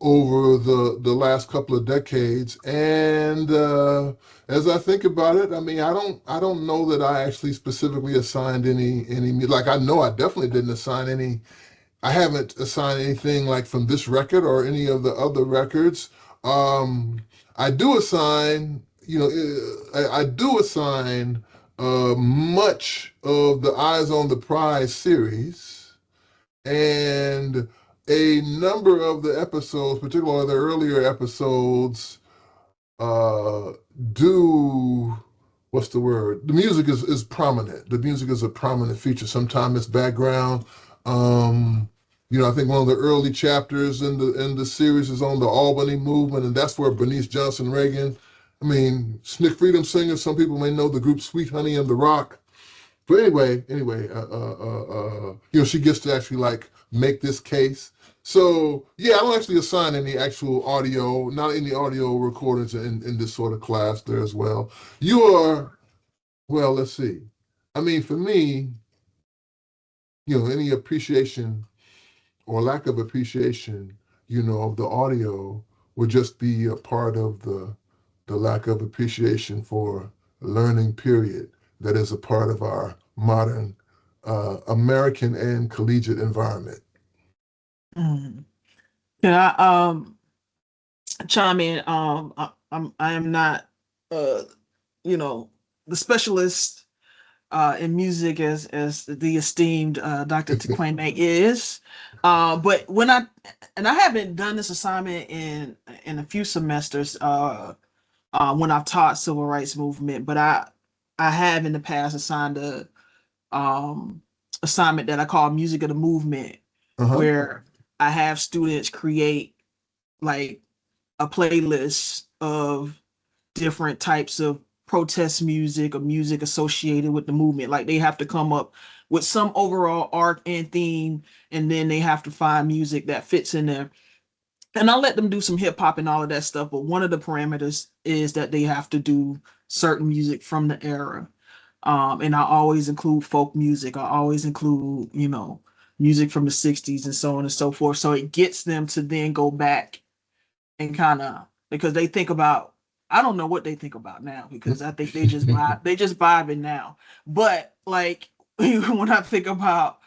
over the last couple of decades. And as I think about it, I mean, I don't know that I actually specifically assigned any, like I know I definitely didn't assign any. I haven't assigned anything like from this record or any of the other records. I do assign, I do assign much of the Eyes on the Prize series and a number of the episodes, particularly the earlier episodes, do what's the word? The music is prominent. The music is a prominent feature. Sometimes it's background. I think one of the early chapters in the series is on the Albany movement, and that's where Bernice Johnson Reagan. I mean, SNCC Freedom Singers. Some people may know the group Sweet Honey and the Rock. But anyway, she gets to actually like make this case. So I don't actually assign any actual audio, not any audio recordings in this sort of class there as well. Well, let's see. I mean, for me, any appreciation or lack of appreciation, of the audio would just be a part of the lack of appreciation for learning, period, that is a part of our modern American and collegiate environment. Mm. Can I chime in? I am not uh the specialist in music as the esteemed Dr. Taquame is. But I haven't done this assignment in a few semesters when I've taught civil rights movement, but I have in the past assigned a um assignment that I call music of the movement, Uh-huh. where I have students create like a playlist of different types of protest music or music associated with the movement. Like they have to come up with some overall arc and theme, and then they have to find music that fits in there. And I'll let them do some hip hop and all of that stuff. But one of the parameters is that they have to do certain music from the era. And I always include folk music. I always include, music from the 60s and so on and so forth. So it gets them to then go back and kind of, because they think about, I don't know what they think about now, because I think they just vibing now. But like when I think about,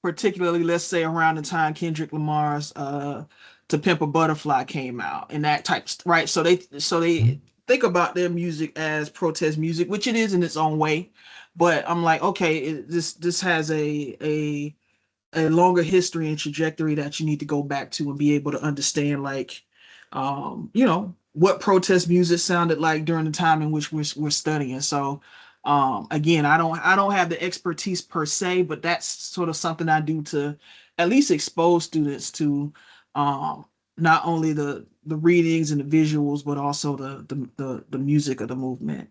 particularly let's say around the time Kendrick Lamar's To Pimp a Butterfly came out and that type, right? So they think about their music as protest music, which it is in its own way. But I'm like, okay, this has a longer history and trajectory that you need to go back to and be able to understand, like, what protest music sounded like during the time in which we're studying. So again, I don't have the expertise per se, but that's sort of something I do to at least expose students to not only the readings and the visuals, but also the music of the movement.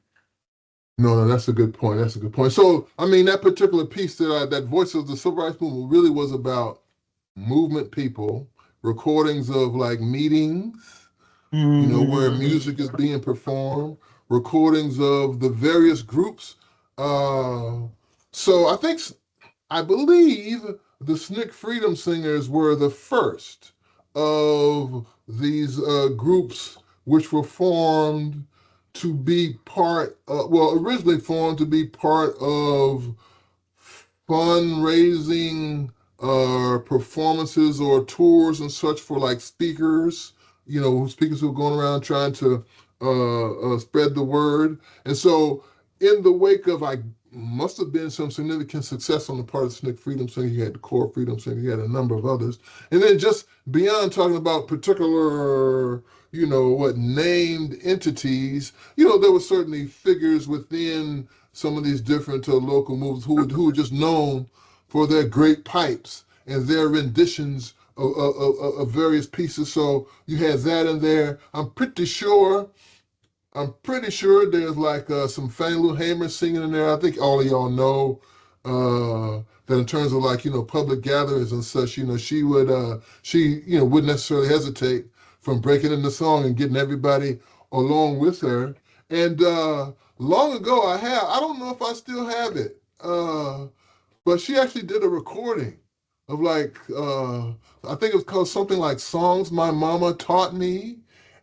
No, that's a good point. That's a good point. So, I mean, that particular piece that Voice of the Civil Rights Movement really was about movement people, recordings of like meetings, where music is being performed, recordings of the various groups. Uh, so I believe the SNCC Freedom Singers were the first of these groups which were formed to be originally formed to be part of fundraising performances or tours and such for like speakers, speakers who are going around trying to spread the word. And so, in the wake of, I must have been some significant success on the part of SNCC Freedom Center. You had the Core Freedom Center, you had a number of others. And then just beyond talking about particular, named entities, there were certainly figures within some of these different local movements who were just known for their great pipes and their renditions of various pieces. So you had that in there. I'm pretty sure there's like some Fannie Lou Hamer singing in there. I think all of y'all know that in terms of like public gatherings and such, she wouldn't necessarily hesitate from breaking into song and getting everybody along with her. And long ago, I don't know if I still have it, but she actually did a recording of like I think it was called something like "Songs My Mama Taught Me,"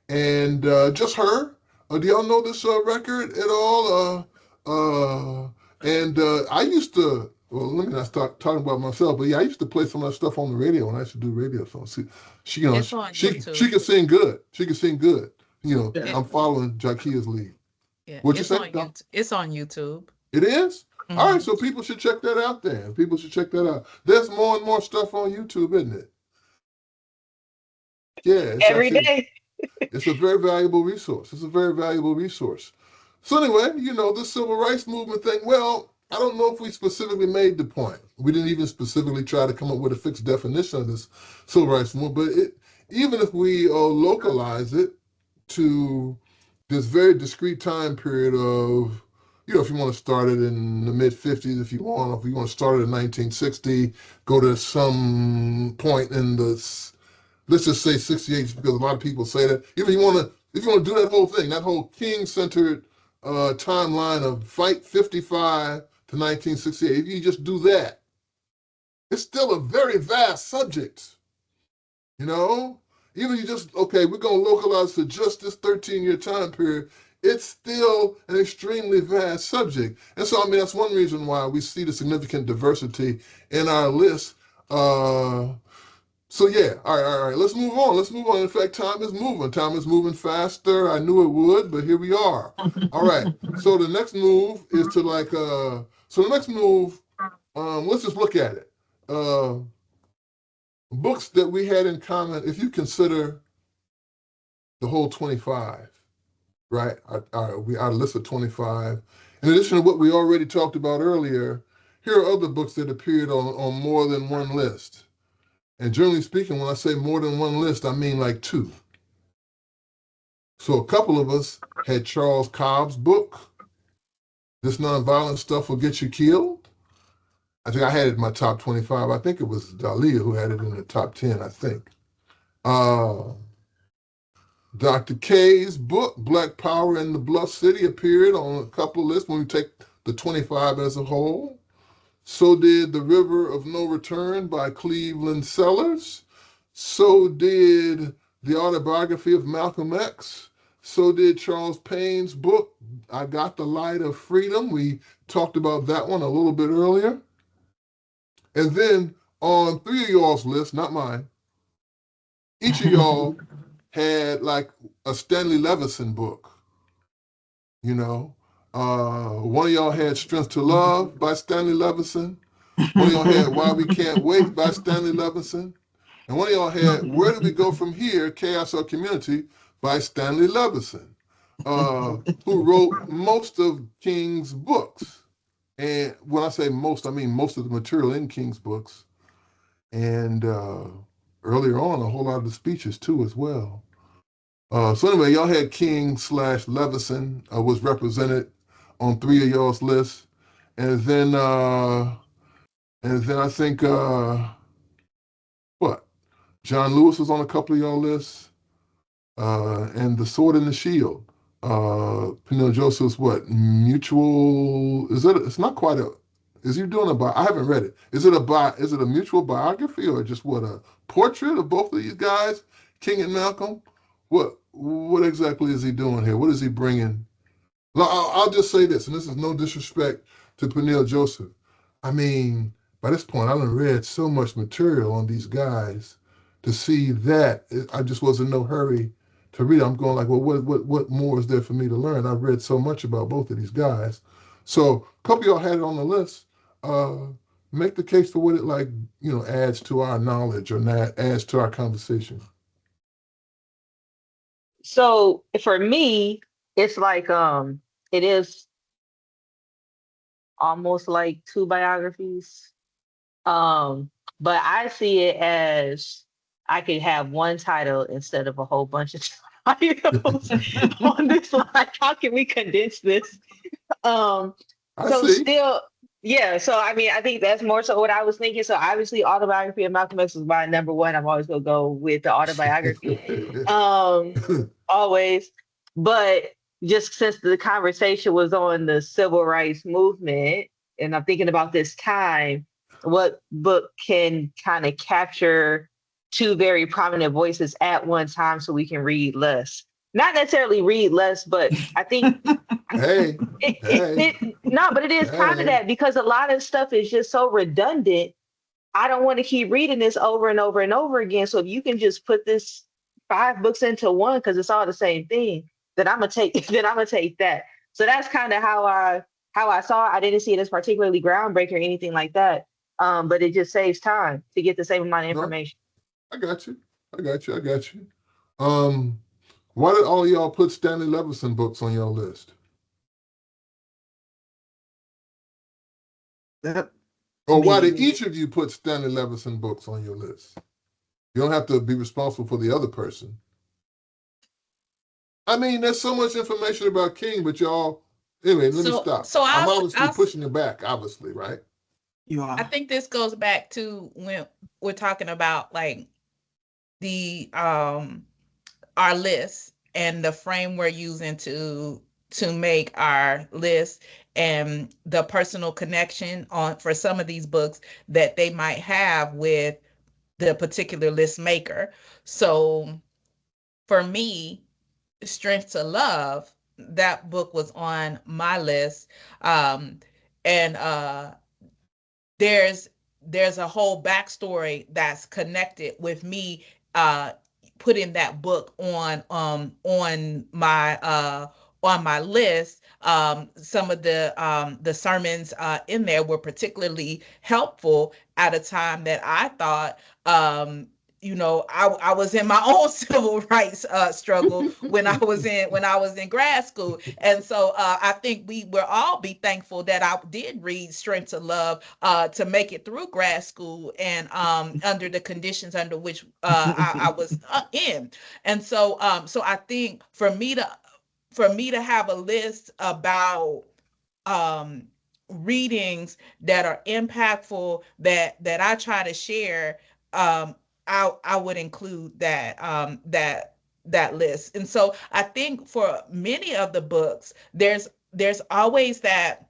and just her. Do y'all know this record at all? And I used to. Well, let me not start talking about myself, but yeah, I used to play some of that stuff on the radio when I used to do radio songs. She, It's on she YouTube. could sing good. She could sing good. Yeah. I'm following Jakia's lead. Yeah, What you it's say? on YouTube. It's on YouTube. It is? All right, Hmm. so people should check that out then. People should check that out. There's more and more stuff on YouTube, isn't it? Yeah, it's Every actually day. it's a very valuable resource. It's a very valuable resource. So anyway, the civil rights movement thing, well, I don't know if we specifically made the point. We didn't even specifically try to come up with a fixed definition of this civil rights movement, but even if we localize it to this very discrete time period of, if you want to start it in the mid 50s, if you want to start it in 1960, go to some point in let's just say 68, because a lot of people say that. If you want to do that whole thing, that whole king-centered timeline of fight 55 to 1968, if you just do that, It's still a very vast subject, you know? Even you just, okay, we're going to localize to just this 13-year time period. It's still an extremely vast subject. And so, I mean, that's one reason why we see the significant diversity in our list. So yeah, all right, let's move on. Let's move on. In fact, time is moving. Time is moving faster. I knew it would, but here we are. All right. So the next move is to let's just look at it. Books that we had in common, if you consider the whole 25, right? Our list of 25. In addition to what we already talked about earlier, here are other books that appeared on more than one list. And generally speaking, when I say more than one list, I mean like two. So a couple of us had Charles Cobb's book, This Nonviolent Stuff Will Get You Killed. I think I had it in my top 25. I think it was Dahlia who had it in the top 10, I think. Dr. K's book, Black Power in the Bluff City, appeared on a couple of lists when we take the 25 as a whole. So did The River of No Return by Cleveland Sellers. So did the autobiography of Malcolm X. So did Charles Payne's book, I Got the Light of Freedom. We talked about that one a little bit earlier. And then on three of y'all's lists, not mine, each of y'all had like a Stanley Levison book, you know. One of y'all had Strength to Love by Stanley Levison. One of y'all had Why We Can't Wait by Stanley Levison. And one of y'all had Where Do We Go From Here, Chaos or Community by Stanley Levison, who wrote most of King's books. And when I say most, I mean most of the material in King's books. And earlier on, a whole lot of the speeches too as well. So anyway, y'all had King/Levison was represented on three of y'all's lists. And then I think what? John Lewis was on a couple of y'all lists, and The Sword and the Shield. Peniel Joseph's what? Mutual? Is it? It's not quite a. Is he doing a bio? I haven't read it. Is it a mutual biography or just what, a portrait of both of these guys, King and Malcolm? What exactly is he doing here? What is he bringing? I'll just say this, and this is no disrespect to Peniel Joseph. I mean, by this point, I've read so much material on these guys to see that I just was in no hurry to read. I'm going like, well, what more is there for me to learn? I've read so much about both of these guys. So a couple of y'all had it on the list. Make the case for what it adds to our knowledge or adds to our conversation. So for me, it's like it is almost like two biographies. But I see it as I could have one title instead of a whole bunch of titles on this. Like, how can we condense this? I So see. still, yeah. So I mean, I think that's more so what I was thinking. So obviously, autobiography of Malcolm X was my number one. I'm always gonna go with the autobiography. Always. But just since the conversation was on the civil rights movement, and I'm thinking about this time, what book can kind of capture two very prominent voices at one time so we can read less? Not necessarily read less, but I think Hey, no, but it is kind of hey. that, because a lot of stuff is just so redundant. I don't want to keep reading this over and over and over again. So if you can just put this 5 books into one, because it's all the same thing, then I'm gonna take then I'm gonna take that. So that's kind of how I saw it. I didn't see it as particularly groundbreaking or anything like that. But it just saves time to get the same amount of No, information. I got you. I got you. Um, why did all y'all put Stanley Levison books on your list? That, I Or why did mean, each of you put Stanley Levison books on your list? You don't have to be responsible for the other person. I mean, there's so much information about King, but y'all, anyway, let me So stop. so I'm I'll obviously pushing it back, obviously, right? you I are. think this goes back to when we're talking about like the our list and the frame we're using to make our list, and the personal connection on for some of these books that they might have with the particular list maker. So for me, Strength to Love, that book was on my list. And there's there's a whole backstory that's connected with me uh putting that book on my list. Some of the sermons in there were particularly helpful at a time that I thought, I was in my own civil rights struggle when I was in grad school. And so I think we will all be thankful that I did read Strength to Love to make it through grad school, and under the conditions under which I was in. And so I think for me to have a list about um, readings that are impactful, that I try to share, I would include that list. And so I think for many of the books, there's always that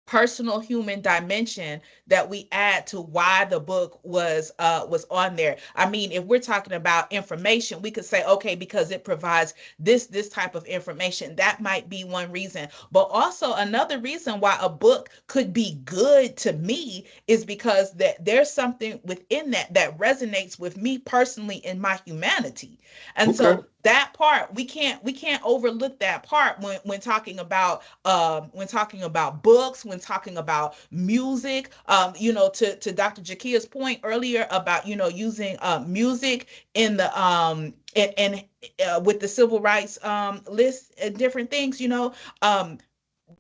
personal human dimension that we add to why the book was on there. I mean, if we're talking about information, we could say, okay, because it provides this type of information. That might be one reason. But also another reason why a book could be good to me is because that there's something within that resonates with me personally in my humanity. And Okay. so that part, we can't overlook that part when talking about books, when talking about music. To Dr. Jakia's point earlier about using music in the and with the civil rights list and different things.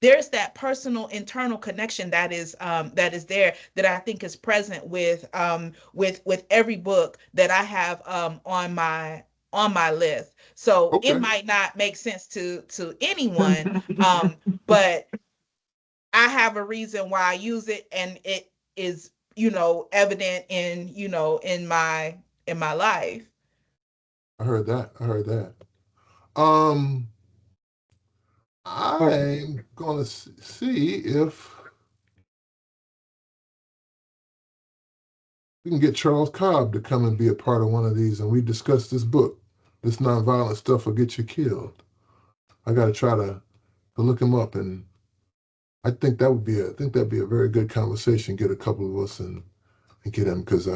There's that personal internal connection that is there, that I think is present with every book that I have on my list. So it Okay. might not make sense to anyone, but I have a reason why I use it, and it is evident in my life. I heard that. I heard that. Um, I'm gonna see if we can get Charles Cobb to come and be a part of one of these, and we discuss this book. This nonviolent stuff will get you killed. I got to try to look him up, and I think that'd be a very good conversation. Get a couple of us and get him, because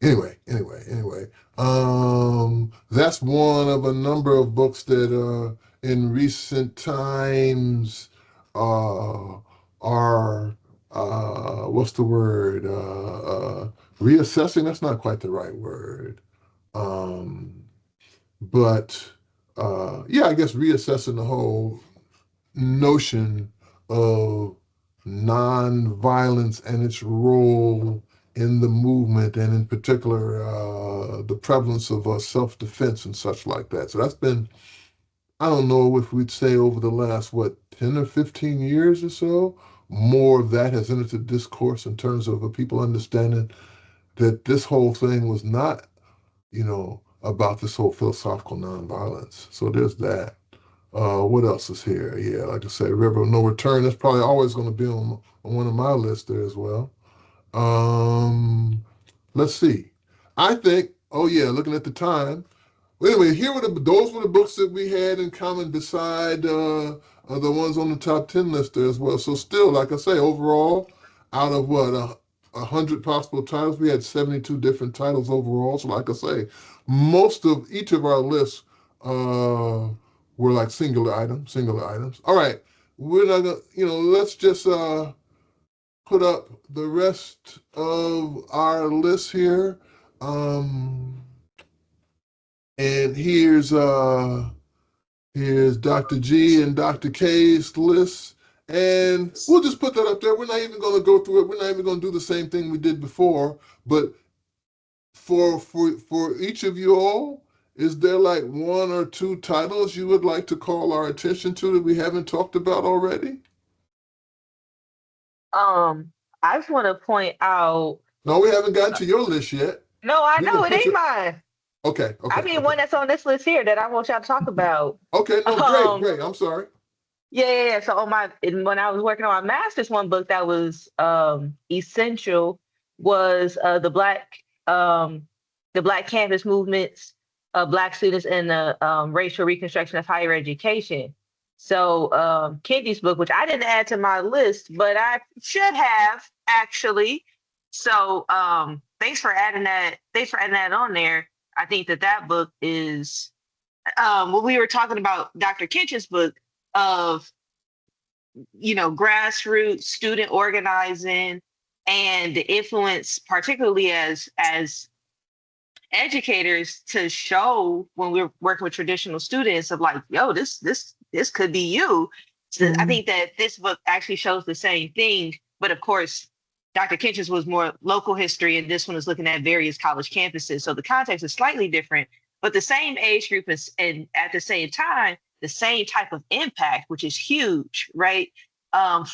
anyway. That's one of a number of books that in recent times uh, are what's the word? Reassessing. That's not quite the right word. Um, but yeah, I guess reassessing the whole notion of nonviolence and its role in the movement, and in particular the prevalence of self-defense and such like that. So that's been, I don't know if we'd say over the last, 10 or 15 years or so, more of that has entered the discourse in terms of people understanding that this whole thing was not, about this whole philosophical nonviolence. So there's that. What else is here? Yeah, like I said, River of No Return. That's probably always going to be on one of my lists there as well. Um, let's see. I think. Oh yeah, looking at the time. Well, anyway, those were the books that we had in common beside the ones on the top 10 list there as well. So still, like I say, overall, out of 100 possible titles, we had 72 different titles overall. So like I say, most of each of our lists were like singular items. All right, we're not gonna, let's just put up the rest of our list here. Um, and here's Dr. G and Dr. K's list. And we'll just put that up there. We're not even going to go through it. We're not even going to do the same thing we did before. But for each of you all, is there like one or two titles you would like to call our attention to that we haven't talked about already? I just want to point out. No, we haven't gotten to your list yet. No, I We can know it put ain't your mine. okay, I okay, mean okay. one that's on this list here that I want y'all to talk about. Okay, no, great. Um, I'm sorry. Yeah. So when I was working on my master's, one book that was essential was the Black campus movements of Black students in the racial reconstruction of higher education. So Kenji's book, which I didn't add to my list, but I should have actually. So thanks for adding that. Thanks for adding that on there. I think that book is when we were talking about Dr. Kinch's book of grassroots student organizing and the influence, particularly as educators, to show when we're working with traditional students of like, yo, this could be you. So I Mhm. think that this book actually shows the same thing, but of course Dr. Kinch's was more local history and this one is looking at various college campuses, so the context is slightly different, but the same age group is, and at the same time the same type of impact, which is huge, right?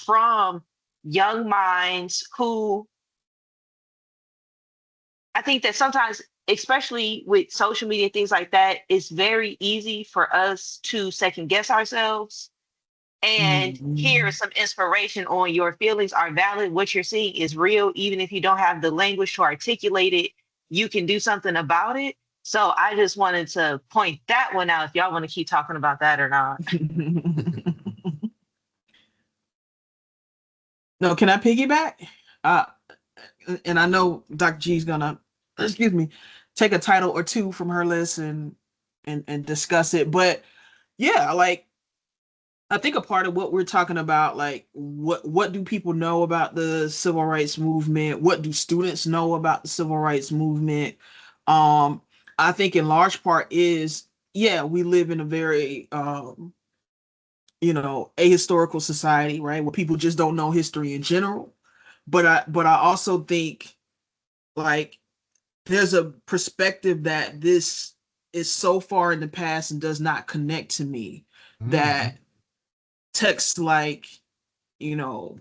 From young minds who, I think that sometimes, especially with social media and things like that, it's very easy for us to second guess ourselves. And here is Mhm. some inspiration on your feelings are valid. What you're seeing is real. Even if you don't have the language to articulate it, you can do something about it. So I just wanted to point that one out if y'all want to keep talking about that or not. No, can I piggyback? Uh, and I know Dr. G's gonna, excuse me, take a title or two from her list and discuss it. But yeah, like I think a part of what we're talking about, like what do people know about the civil rights movement? What do students know about the civil rights movement? Um, I think in large part is, yeah, we live in a very ahistorical society, right? Where people just don't know history in general. But I also think like there's a perspective that this is so far in the past and does not connect to me Mm. that texts like, you know,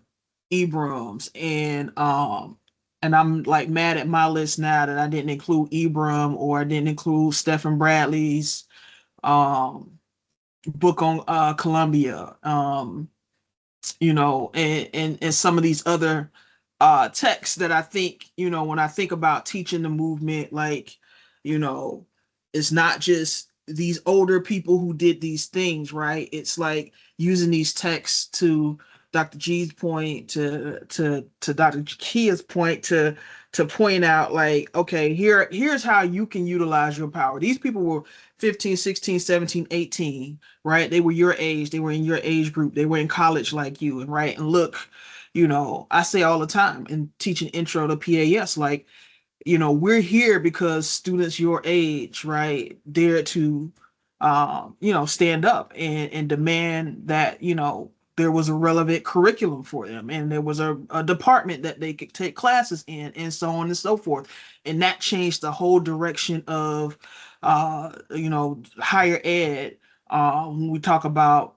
Ibrahim's and I'm like mad at my list now that I didn't include Ibram or I didn't include Stephen Bradley's um book on Columbia. And some of these other texts that I think, when I think about teaching the movement, like, you know, it's not just these older people who did these things, right? It's like using these texts to Dr. G's point, to Dr. Kia's point, to point out like, okay, here's how you can utilize your power. These people were 15, 16, 17, 18, right? They were your age, they were in your age group, they were in college like you, and right. And look, I say all the time in teaching intro to PAS, like, we're here because students your age, right, dare to, stand up and demand that, there was a relevant curriculum for them and there was a department that they could take classes in and so on and so forth. And that changed the whole direction of, higher ed. When we talk about,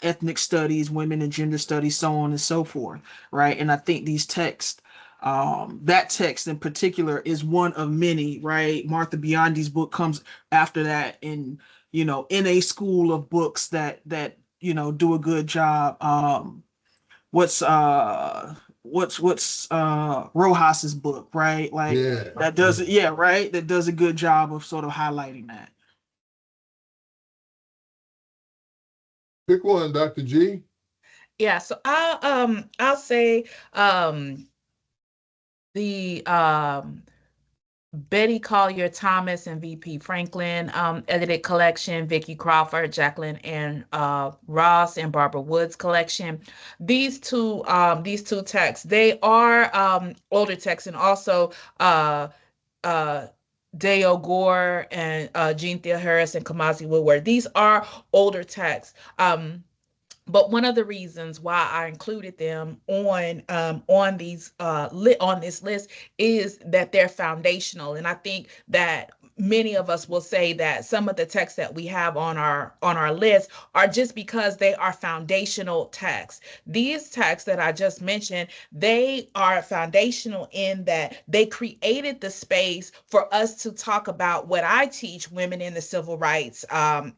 ethnic studies, women and gender studies, so on and so forth, right? And I think these texts, that text in particular is one of many, right? Martha Biondi's book comes after that, in in a school of books that do a good job. What's Rojas's book, right? Like Yeah. that does it, yeah, right, that does a good job of sort of highlighting that. Pick one, Dr. G. Yeah, so I'll say the Betty Collier Thomas and VP Franklin edited collection, Vicky Crawford, Jacqueline and Ross and Barbara Woods collection. These two texts, they are older texts, and also uh Dale Gore and Jean Thea Harris and Kamasi Woodward. These are older texts. But one of the reasons why I included them on these on this list is that they're foundational, and I think that many of us will say that some of the texts that we have on our list are just because they are foundational texts. These texts that I just mentioned, they are foundational in that they created the space for us to talk about what I teach women in the civil rights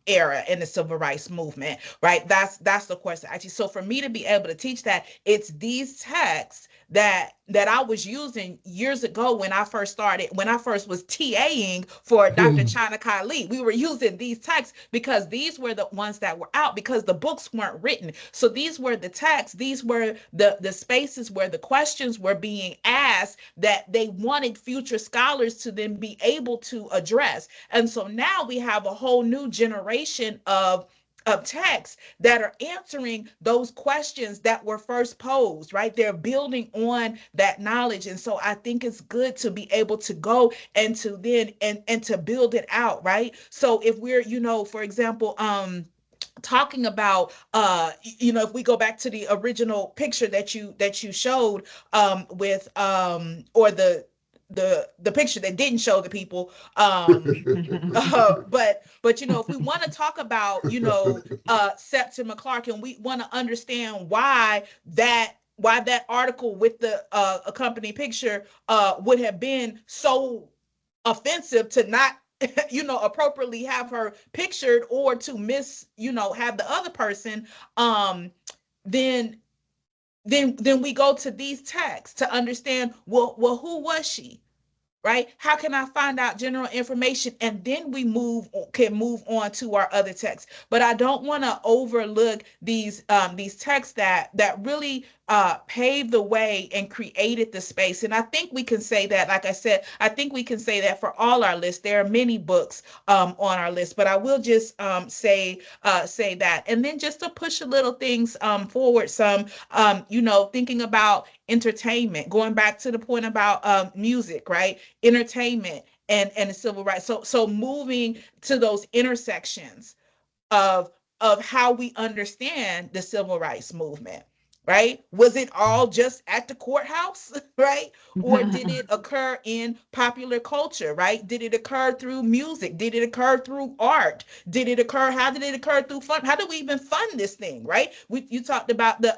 era, in the civil rights movement, right? That's the course that I teach. So for me to be able to teach that, it's these texts that I was using years ago when I first was TAing for Dr. China Kylie. We were using these texts because these were the ones that were out, because the books weren't written. So these were the texts, these were the spaces where the questions were being asked that they wanted future scholars to then be able to address. And so now we have a whole new generation of texts that are answering those questions that were first posed, right? They're building on that knowledge. And so I think it's good to be able to go and to then and to build it out, right? So if we're, for example, talking about if we go back to the original picture that you showed with or the picture that didn't show the people but if we want to talk about Septima Clark, and we want to understand why that article with the accompanying picture would have been so offensive to not appropriately have her pictured, or to have the other person, then we go to these texts to understand, well who was she, right? How can I find out general information? And then we can move on to our other texts. But I don't want to overlook these texts that really paved the way and created the space. And I think we can say that, like I said, I think we can say that for all our lists. There are many books on our list, but I will just say that. And then just to push a little things forward, some thinking about entertainment, going back to the point about music, right? Entertainment and the civil rights. So moving to those intersections of how we understand the civil rights movement, right? Was it all just at the courthouse, right? Or did it occur in popular culture, right? Did it occur through music? Did it occur through art? How did it occur through fun? How do we even fund this thing, right? You talked about the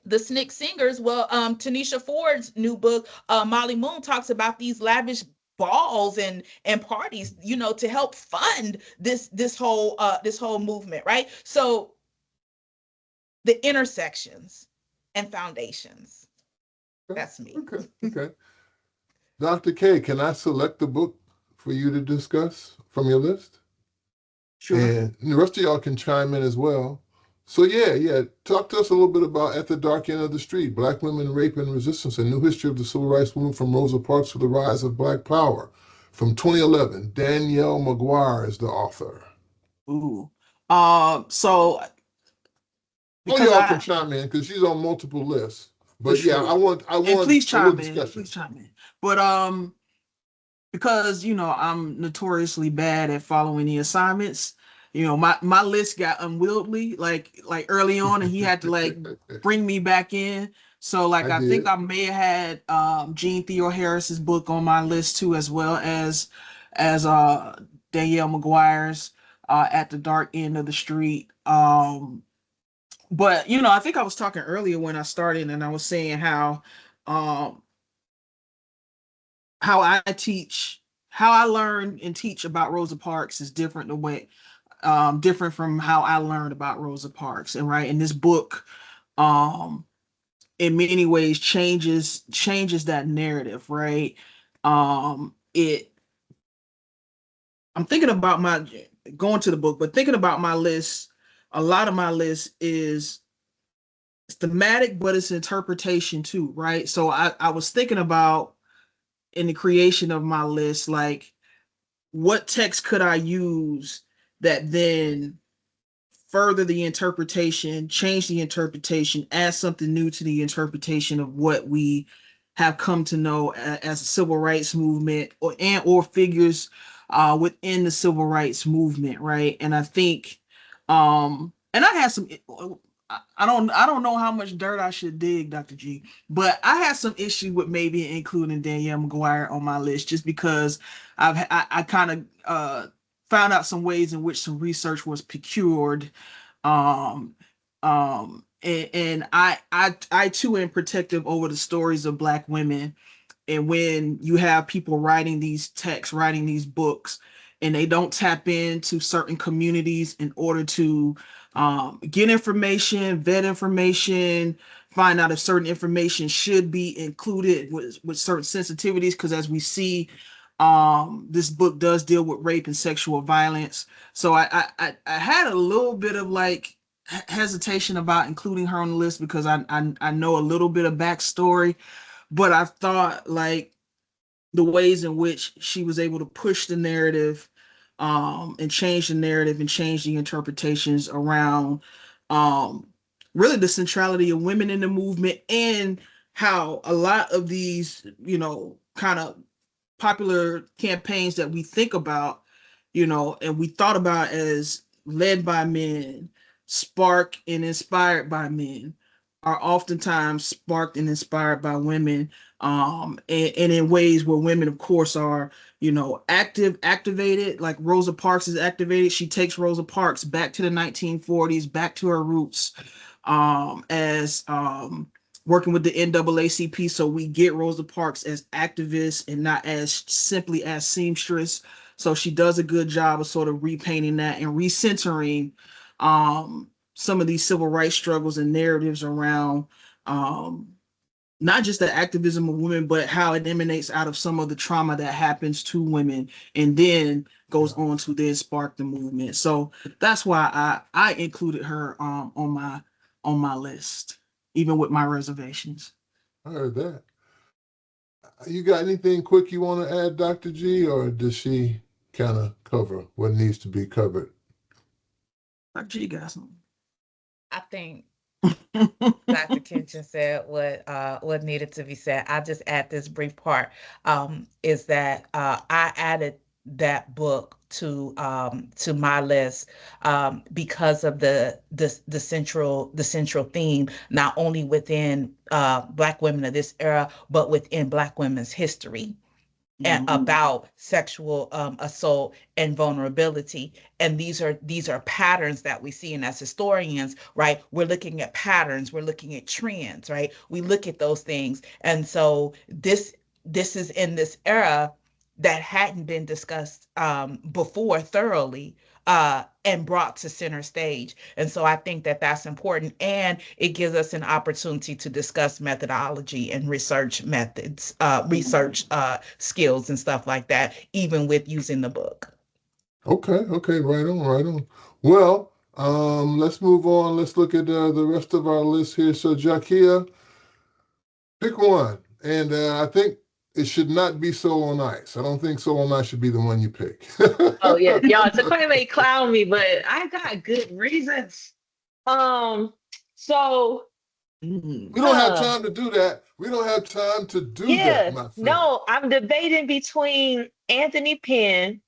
SNCC singers. Well, Tanisha Ford's new book, Molly Moon, talks about these lavish balls and parties, to help fund this whole movement, right? So the intersections and foundations. That's me. Okay. Dr. K, can I select the book for you to discuss from your list? Sure. And the rest of y'all can chime in as well. So yeah. Talk to us a little bit about At the Dark End of the Street, Black Women, Rape and Resistance, a New History of the Civil Rights Movement from Rosa Parks to the Rise of Black Power from 2011. Danielle McGuire is the author. Ooh. So Oh, because y'all can chime in because she's on multiple lists. But yeah, sure. I want And please a little chime in. discussion. Please chime in. But because I'm notoriously bad at following the assignments. My list got unwieldy like early on, and he had to like bring me back in. So like I think did. I may have had Jean Theo Harris's book on my list too, as well as Danielle McGuire's At the Dark End of the Street. But I think I was talking earlier when I started, and I was saying um how I teach, how I learn and teach about Rosa Parks is different different from how I learned about Rosa Parks. And right in this book, um, in many ways changes that narrative, right? It I'm thinking about my going to the book, but thinking about my list, a lot of my list is thematic, but it's interpretation too, right? So I was thinking about in the creation of my list, like what text could I use that then further the interpretation, change the interpretation, add something new to the interpretation of what we have come to know as a civil rights movement or figures within the civil rights movement, right? And I think and I had some I don't know how much dirt I should dig, Dr. G, but I had some issue with maybe including Danielle McGuire on my list just because I kind of found out some ways in which some research was procured, and I too am protective over the stories of Black women. And when you have people writing these texts, writing these books, and they don't tap into certain communities in order to get information, vet information, find out if certain information should be included with certain sensitivities, because as we see, this book does deal with rape and sexual violence. So I had a little bit of like hesitation about including her on the list because I know a little bit of backstory, but I thought like the ways in which she was able to push the narrative, and change the narrative and change the interpretations around, um, really the centrality of women in the movement, and how a lot of these, kind of popular campaigns that we think about, and we thought about as led by men, sparked and inspired by men, are oftentimes sparked and inspired by women, and in ways where women, of course, are, activated. Like Rosa Parks is activated. She takes Rosa Parks back to the 1940s, back to her roots, as working with the NAACP. So we get Rosa Parks as activists and not as simply as seamstress. So she does a good job of sort of repainting that and recentering some of these civil rights struggles and narratives around, not just the activism of women, but how it emanates out of some of the trauma that happens to women and then goes on to then spark the movement. So that's why I included her on my list, even with my reservations. I heard that. You got anything quick you want to add, Dr. G, or does she kind of cover what needs to be covered? Dr. G got something. I think Dr. Kitchen said what needed to be said. I'll just add this brief part. Is that I added that book to my list because of the central theme, not only within Black women of this era, but within Black women's history, and about sexual assault and vulnerability. And these are patterns that we see. And as historians, right, we're looking at patterns, we're looking at trends, right? We look at those things. And so this is in this era that hadn't been discussed before thoroughly, and brought to center stage. And so I think that that's important, and it gives us an opportunity to discuss methodology and research methods, research skills and stuff like that, even with using the book. Okay, right on, right on. Well, let's move on. Let's look at the rest of our list here. So, Jakia, pick one. And I think it should not be Soul on Ice. I don't think Soul on Ice should be the one you pick. Oh yeah, y'all. Sequoia may clown me, but I got good reasons. So We don't have time to do that. We don't have time to do that, my friend. no, I'm debating between Anthony Penn.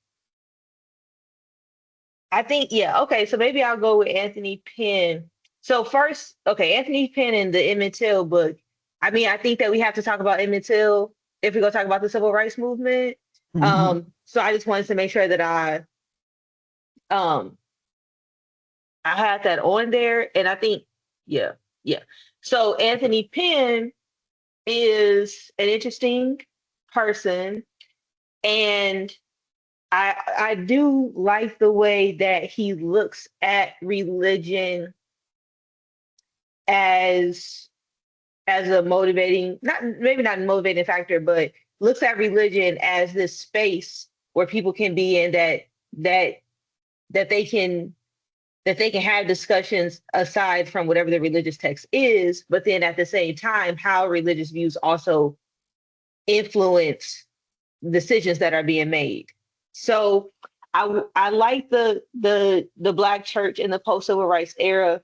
I think, yeah, okay, so maybe I'll go with Anthony Penn. So first, okay, Anthony Penn in the Emmett Till book. I mean, I think that we have to talk about Emmett Till if we're gonna talk about the civil rights movement. So I just wanted to make sure that um I had that on there. And I think, yeah. So Anthony Penn is an interesting person, and I do like the way that he looks at religion as a motivating, not maybe not a motivating factor, but looks at religion as this space where people can be in, that they can have discussions aside from whatever the religious text is, but then at the same time, how religious views also influence decisions that are being made. So I like the Black church in the post civil rights era,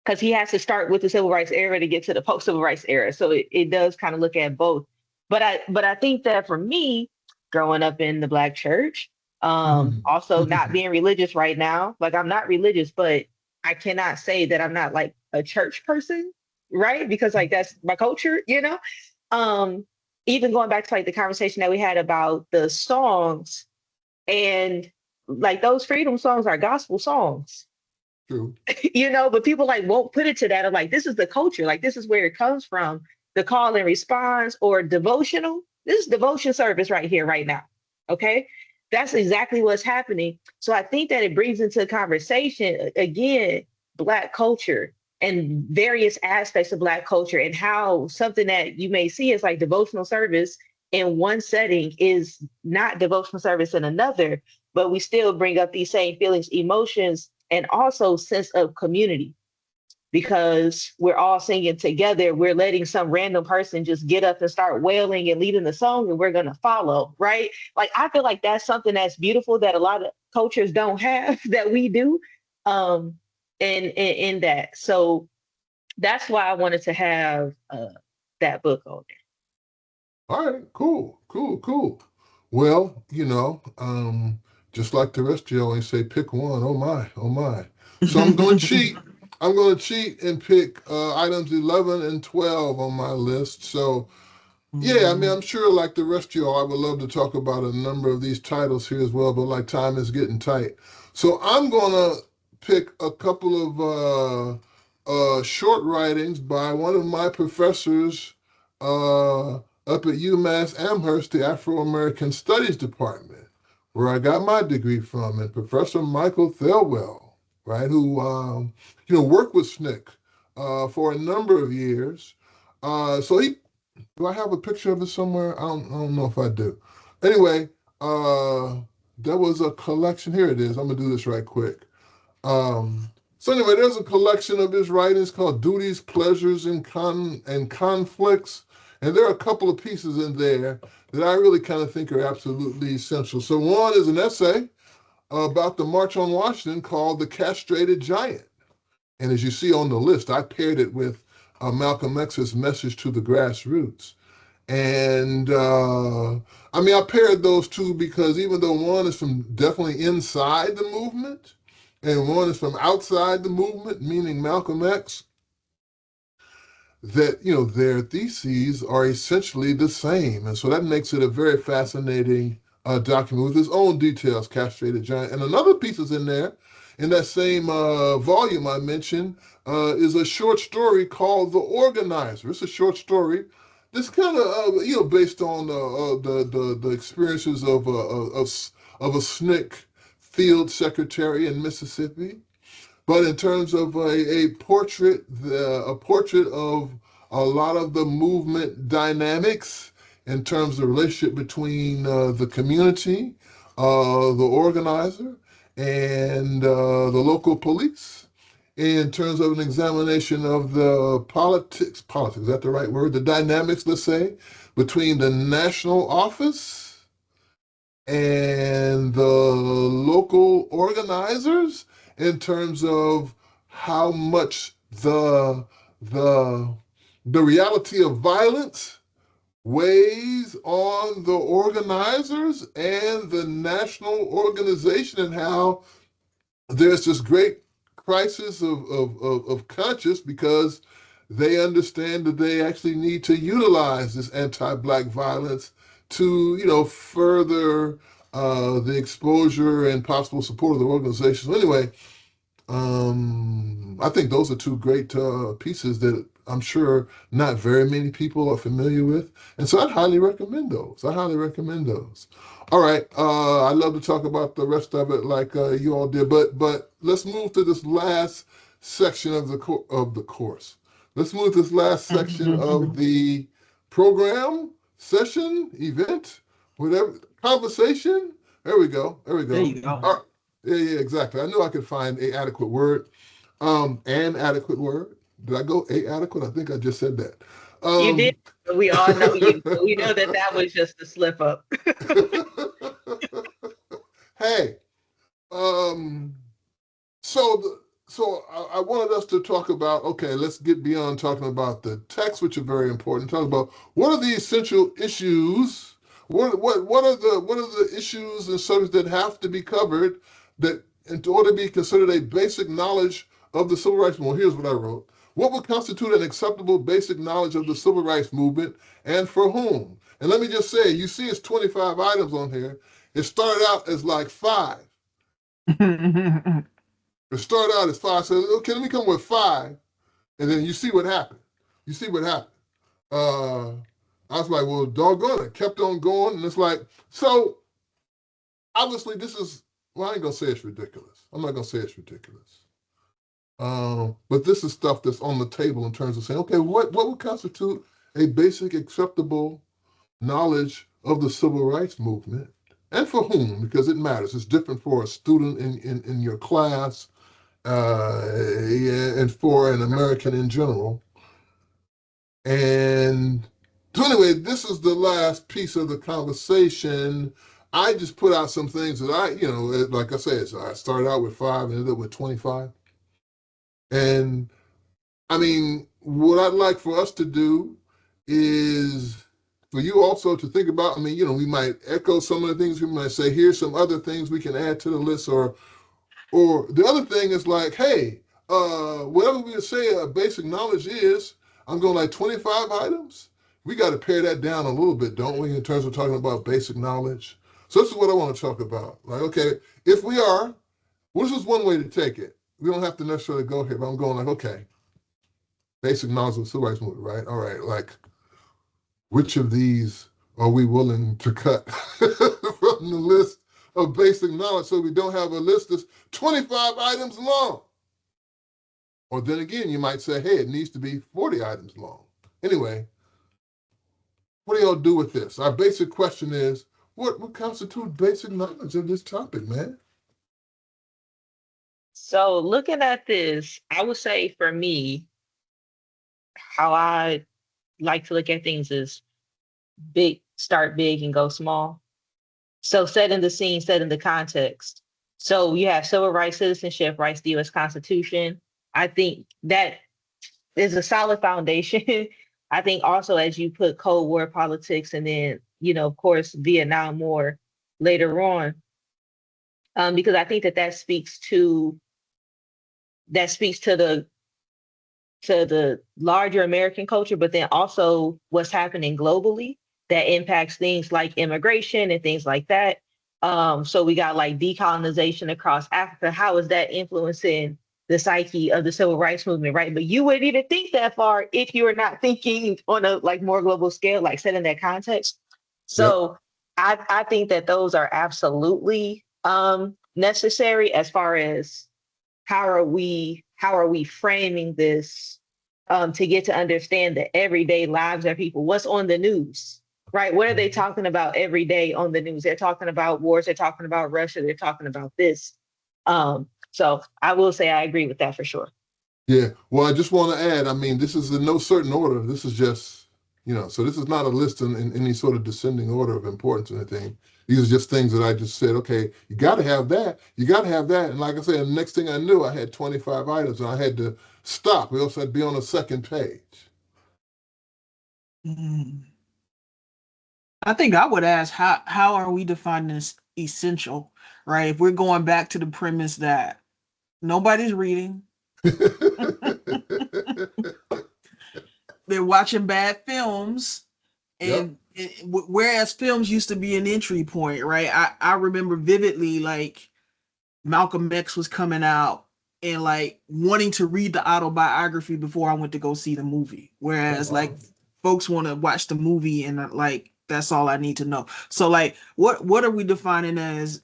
because he has to start with the civil rights era to get to the post civil rights era. So it does kind of look at both. But I think that for me, growing up in the Black church, also not being religious right now, like I'm not religious, but I cannot say that I'm not like a church person, right? Because like that's my culture, you know. Um, Even going back to like the conversation that we had about the songs, and like those freedom songs are gospel songs, True. you know, but people like won't put it to that of like this is the culture, like this is where it comes from. The call and response or devotional. This is devotion service right here, right now. Okay. That's exactly what's happening. So I think that it brings into conversation again, Black culture and various aspects of Black culture, and how something that you may see as like devotional service in one setting is not devotional service in another, but we still bring up these same feelings, emotions, and also sense of community, because we're all singing together. We're letting some random person just get up and start wailing and leading the song, and we're going to follow, right? Like, I feel like that's something that's beautiful that a lot of cultures don't have that we do, um, in that. So that's why I wanted to have that book on All right, cool, cool, cool. Well, just like the rest of y'all, I say pick one. Oh my, oh my. So I'm going to cheat. I'm going to cheat and pick items 11 and 12 on my list. So yeah, I mean, I'm sure like the rest of y'all, I would love to talk about a number of these titles here as well, but like time is getting tight. So I'm gonna pick a couple of short writings by one of my professors up at UMass Amherst, the Afro-American Studies Department, where I got my degree from, and Professor Michael Thelwell, right, who worked with SNCC for a number of years. So he do I have a picture of it somewhere? I don't know if I do. Anyway, there was a collection. Here it is. I'm gonna do this right quick. So anyway, there's a collection of his writings called Duties, Pleasures, and Conflicts. And there are a couple of pieces in there that I really kind of think are absolutely essential. So one is an essay about the March on Washington called The Castrated Giant. And as you see on the list, I paired it with Malcolm X's message to the grassroots. And I mean, I paired those two because even though one is from definitely inside the movement and one is from outside the movement, meaning Malcolm X, that, their theses are essentially the same. And so that makes it a very fascinating document with its own details, Castrated Giant. And another piece is in there, in that same volume I mentioned, is a short story called The Organizer. It's a short story. This kind of, based on the experiences of a SNCC field secretary in Mississippi. But in terms of a portrait, a portrait of a lot of the movement dynamics in terms of the relationship between the community, the organizer, and the local police, in terms of an examination of the politics, is that the right word? The dynamics, let's say, between the national office and the local organizers, in terms of how much the the reality of violence weighs on the organizers and the national organization, and how there's this great crisis of conscience because they understand that they actually need to utilize this anti-Black violence to, further the exposure and possible support of the organization. So anyway, I think those are two great pieces that I'm sure not very many people are familiar with. And so I'd highly recommend those. I highly recommend those. All right. I'd love to talk about the rest of it like you all did, but let's move to this last section of the course. Let's move to this last section of the program, session, event, whatever, conversation. There we go. There we go. There you go. All right. Yeah, exactly. I knew I could find a adequate word. An adequate word. Did I go a adequate? I think I just said that. You did. We all know you. We know that that was just a slip up. Hey, um, so I wanted us to talk about, okay, let's get beyond talking about the text, which are very important. Talk about what are the essential issues. What are the issues and subjects that have to be covered that in order to be considered a basic knowledge of the civil rights movement? Here's what I wrote. What would constitute an acceptable basic knowledge of the civil rights movement and for whom? And let me just say, you see it's 25 items on here. It started out as like 5. It started out as 5. So, okay, let me come with 5. And then you see what happened. You see what happened. I was like, well, doggone it. Kept on going. And it's like, so obviously this is, well, I ain't going to say it's ridiculous. I'm not going to say it's ridiculous. But this is stuff that's on the table in terms of saying, okay, what would constitute a basic acceptable knowledge of the civil rights movement and for whom? Because it matters. It's different for a student in your class and for an American in general. And so anyway, this is the last piece of the conversation. I just put out some things that like I said, so I started out with 5 and ended up with 25. And I mean, what I'd like for us to do is for you also to think about, we might echo some of the things, we might say, here's some other things we can add to the list, or the other thing is like, hey, whatever we say basic knowledge is, I'm going like 25 items. We got to pare that down a little bit, don't we, in terms of talking about basic knowledge? So this is what I want to talk about. Like, okay, if we are, well, this is one way to take it. We don't have to necessarily go here, but I'm going like, okay, basic knowledge of the civil rights movement, right? All right, like, which of these are we willing to cut from the list of basic knowledge so we don't have a list that's 25 items long? Or then again, you might say, hey, it needs to be 40 items long. Anyway, what do y'all do with this? Our basic question is, what constitutes basic knowledge of this topic, man? So looking at this, I would say for me, how I like to look at things is start big and go small. So setting the scene, setting the context. So you have civil rights, citizenship, rights, the US Constitution. I think that is a solid foundation. I think also as you put Cold War politics and then, of course, Vietnam War later on, because I think that speaks to the larger American culture, but then also what's happening globally that impacts things like immigration and things like that. So we got like decolonization across Africa. How is that influencing the psyche of the civil rights movement, right? But you wouldn't even think that far if you were not thinking on a like more global scale, like set in that context. Yep. So I think that those are absolutely necessary as far as how are we framing this to get to understand the everyday lives of people? What's on the news, right? What are they talking about every day on the news? They're talking about wars. They're talking about Russia. They're talking about this. So I will say I agree with that for sure. Yeah. Well, I just want to add, this is in no certain order. This is just, so this is not a list in any sort of descending order of importance or anything. These are just things that I just said, okay, you got to have that. You got to have that. And like I said, the next thing I knew, I had 25 items and I had to stop. We also had to be on the second page. I think I would ask, how are we defining this essential, right? If we're going back to the premise that nobody's reading, they're watching bad films, and whereas films used to be an entry point, right? I remember vividly, like, Malcolm X was coming out and like wanting to read the autobiography before I went to go see the movie. Whereas like folks want to watch the movie and like, that's all I need to know. So like, what are we defining as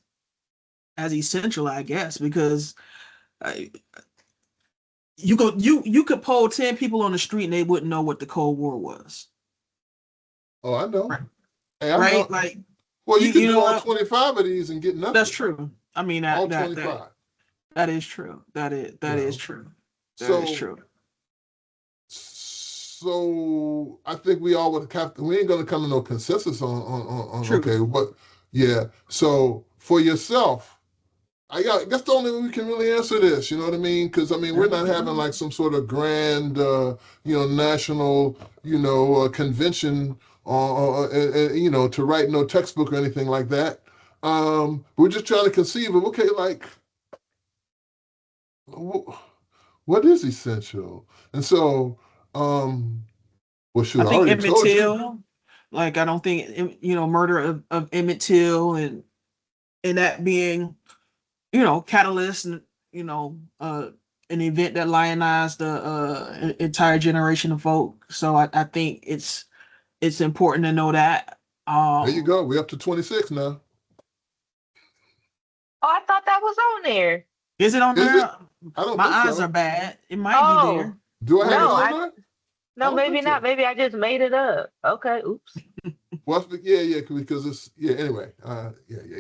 essential, I guess? Because you could poll 10 people on the street and they wouldn't know what the Cold War was. Oh, I know. Right. Hey, I right? know. Like, well, you could do all 25 of these and get nothing. That's true. I mean, all 25. That is true. That is true. That is true. So I think we all would have to, we ain't going to come to no consensus on True. Okay, what, yeah. So for yourself, I guess the only way we can really answer this, you know what I mean? Because, we're not having like some sort of grand, national, convention, to write no textbook or anything like that. We're just trying to conceive of, okay, like, what what is essential? And so, well, I shoot, I think already Emmett told you. Till, like I don't think murder of Emmett Till and that being catalyst and an event that lionized the entire generation of folk. So I think it's important to know that. There you go. We're up to 26 now. Oh, I thought that was on there. Is it on Is it? there? I don't My think eyes are so. bad. It might be Oh, there. Do I have it no, on I there? I no, don't maybe think not. so. Maybe I just made it up. Okay, oops. Well, yeah, because it's yeah. Anyway, yeah.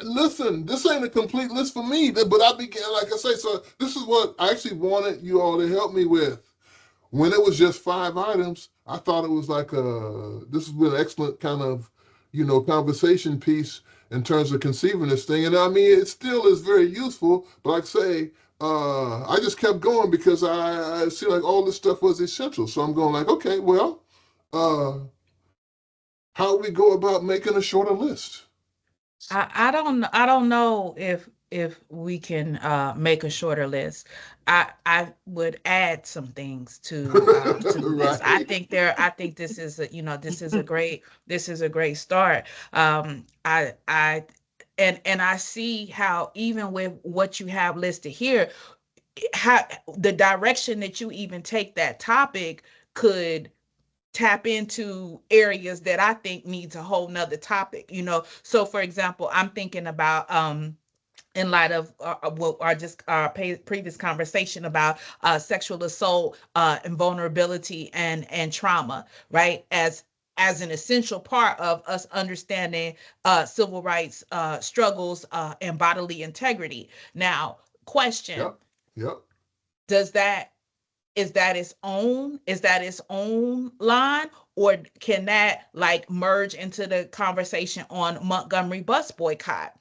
Listen, this ain't a complete list for me, but I began like I say. So this is what I actually wanted you all to help me with. When it was just 5 items, I thought it was like this has been an excellent kind of conversation piece in terms of conceiving this thing. And I mean, it still is very useful. But like I say, I just kept going because I see like all this stuff was essential. So I'm going like, okay, well. Uh, how we go about making a shorter list. I don't know if we can make a shorter list. I would add some things to the list. Right? I think this is this is a great start. I and I see how even with what you have listed here, how the direction that you even take that topic could tap into areas that I think needs a whole nother topic, So for example, I'm thinking about in light of what our just previous conversation about sexual assault and vulnerability and trauma, right? As an essential part of us understanding civil rights struggles and bodily integrity. Now, question: Yep. Yep. Does that is that its own line, or can that like merge into the conversation on Montgomery bus boycott,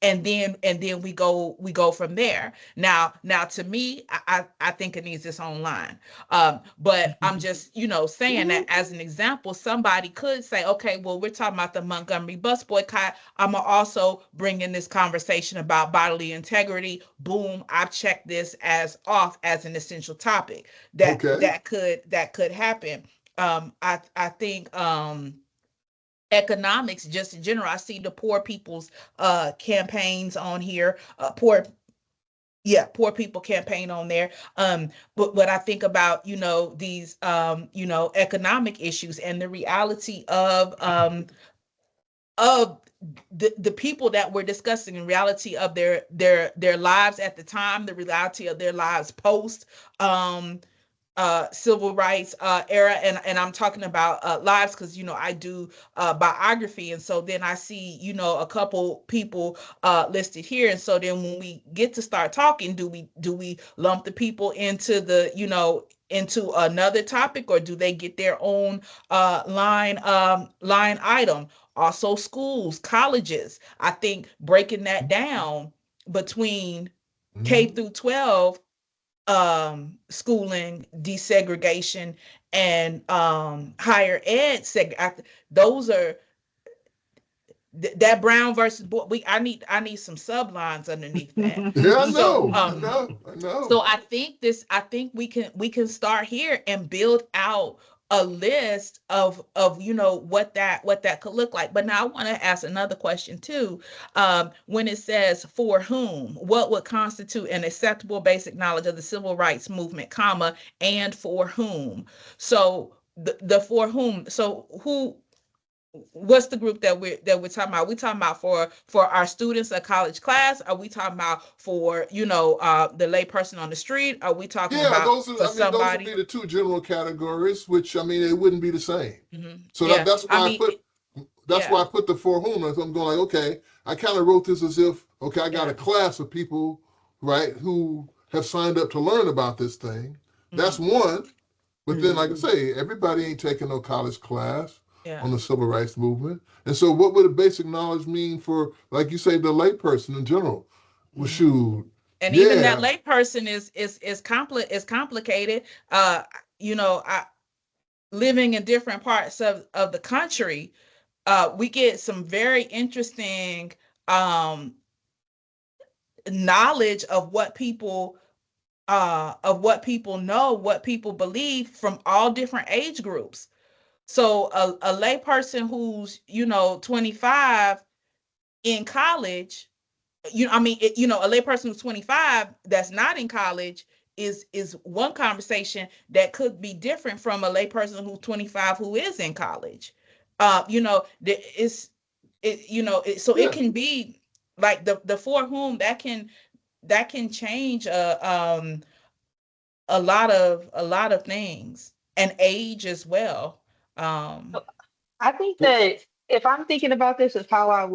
and then we go from there? Now to me, I think it needs its own line. But I'm just saying that as an example, somebody could say, okay, well, we're talking about the Montgomery bus boycott, I'm gonna also bring in this conversation about bodily integrity. Boom, I've checked this as off as an essential topic. that Okay. that could that could happen. I think economics just in general, I see the poor people's campaigns on here, poor people campaign on there. But I think about these economic issues and the reality of the people that we're discussing, in reality of their lives at the time, the reality of their lives post um civil rights era, and I'm talking about lives because I do biography, and so then I see a couple people listed here, and so then when we get to start talking, do we lump the people into the into another topic, or do they get their own line item? Also, schools, colleges, I think breaking that down between K Mhm. through 12 schooling desegregation and higher ed those are that Brown versus Board. I need some sublines underneath that. Yeah, I so know. I um know. I know. so I think we can start here and build out a list of what that could look like. But now I want to ask another question too. When it says for whom, what would constitute an acceptable basic knowledge of the civil rights movement, comma, and for whom? So the for whom. So what's the group that we're talking about? Are we talking about for our students, a college class? Are we talking about for the lay person on the street? Are we talking Yeah, about for those would be somebody? the two general categories, which I mean, it wouldn't be the same. So Yeah, that's I why mean, that's yeah, why I put the for whom. As I'm going like, okay, I kind of wrote this as if, okay, I got yeah. a class of people, right, who have signed up to learn about this thing. That's Hmm. one. But then, like I Mhm. say, everybody ain't taking no college class Yeah. on the civil rights movement. And so, what would a basic knowledge mean for, like you say, the layperson in general? Well, Hmm. shoot, And even that yeah, lay person is complicated. I living in different parts of the country, we get some very interesting um knowledge of what people of what people know, what people believe from all different age groups. So a lay person who's, 25 in college, a lay person who's 25 that's not in college is one conversation that could be different from a lay person who's 25 who is in college. So it Yeah. can be like the for whom that can change a lot of things, and age as well. Um, I think that if I'm thinking about this of how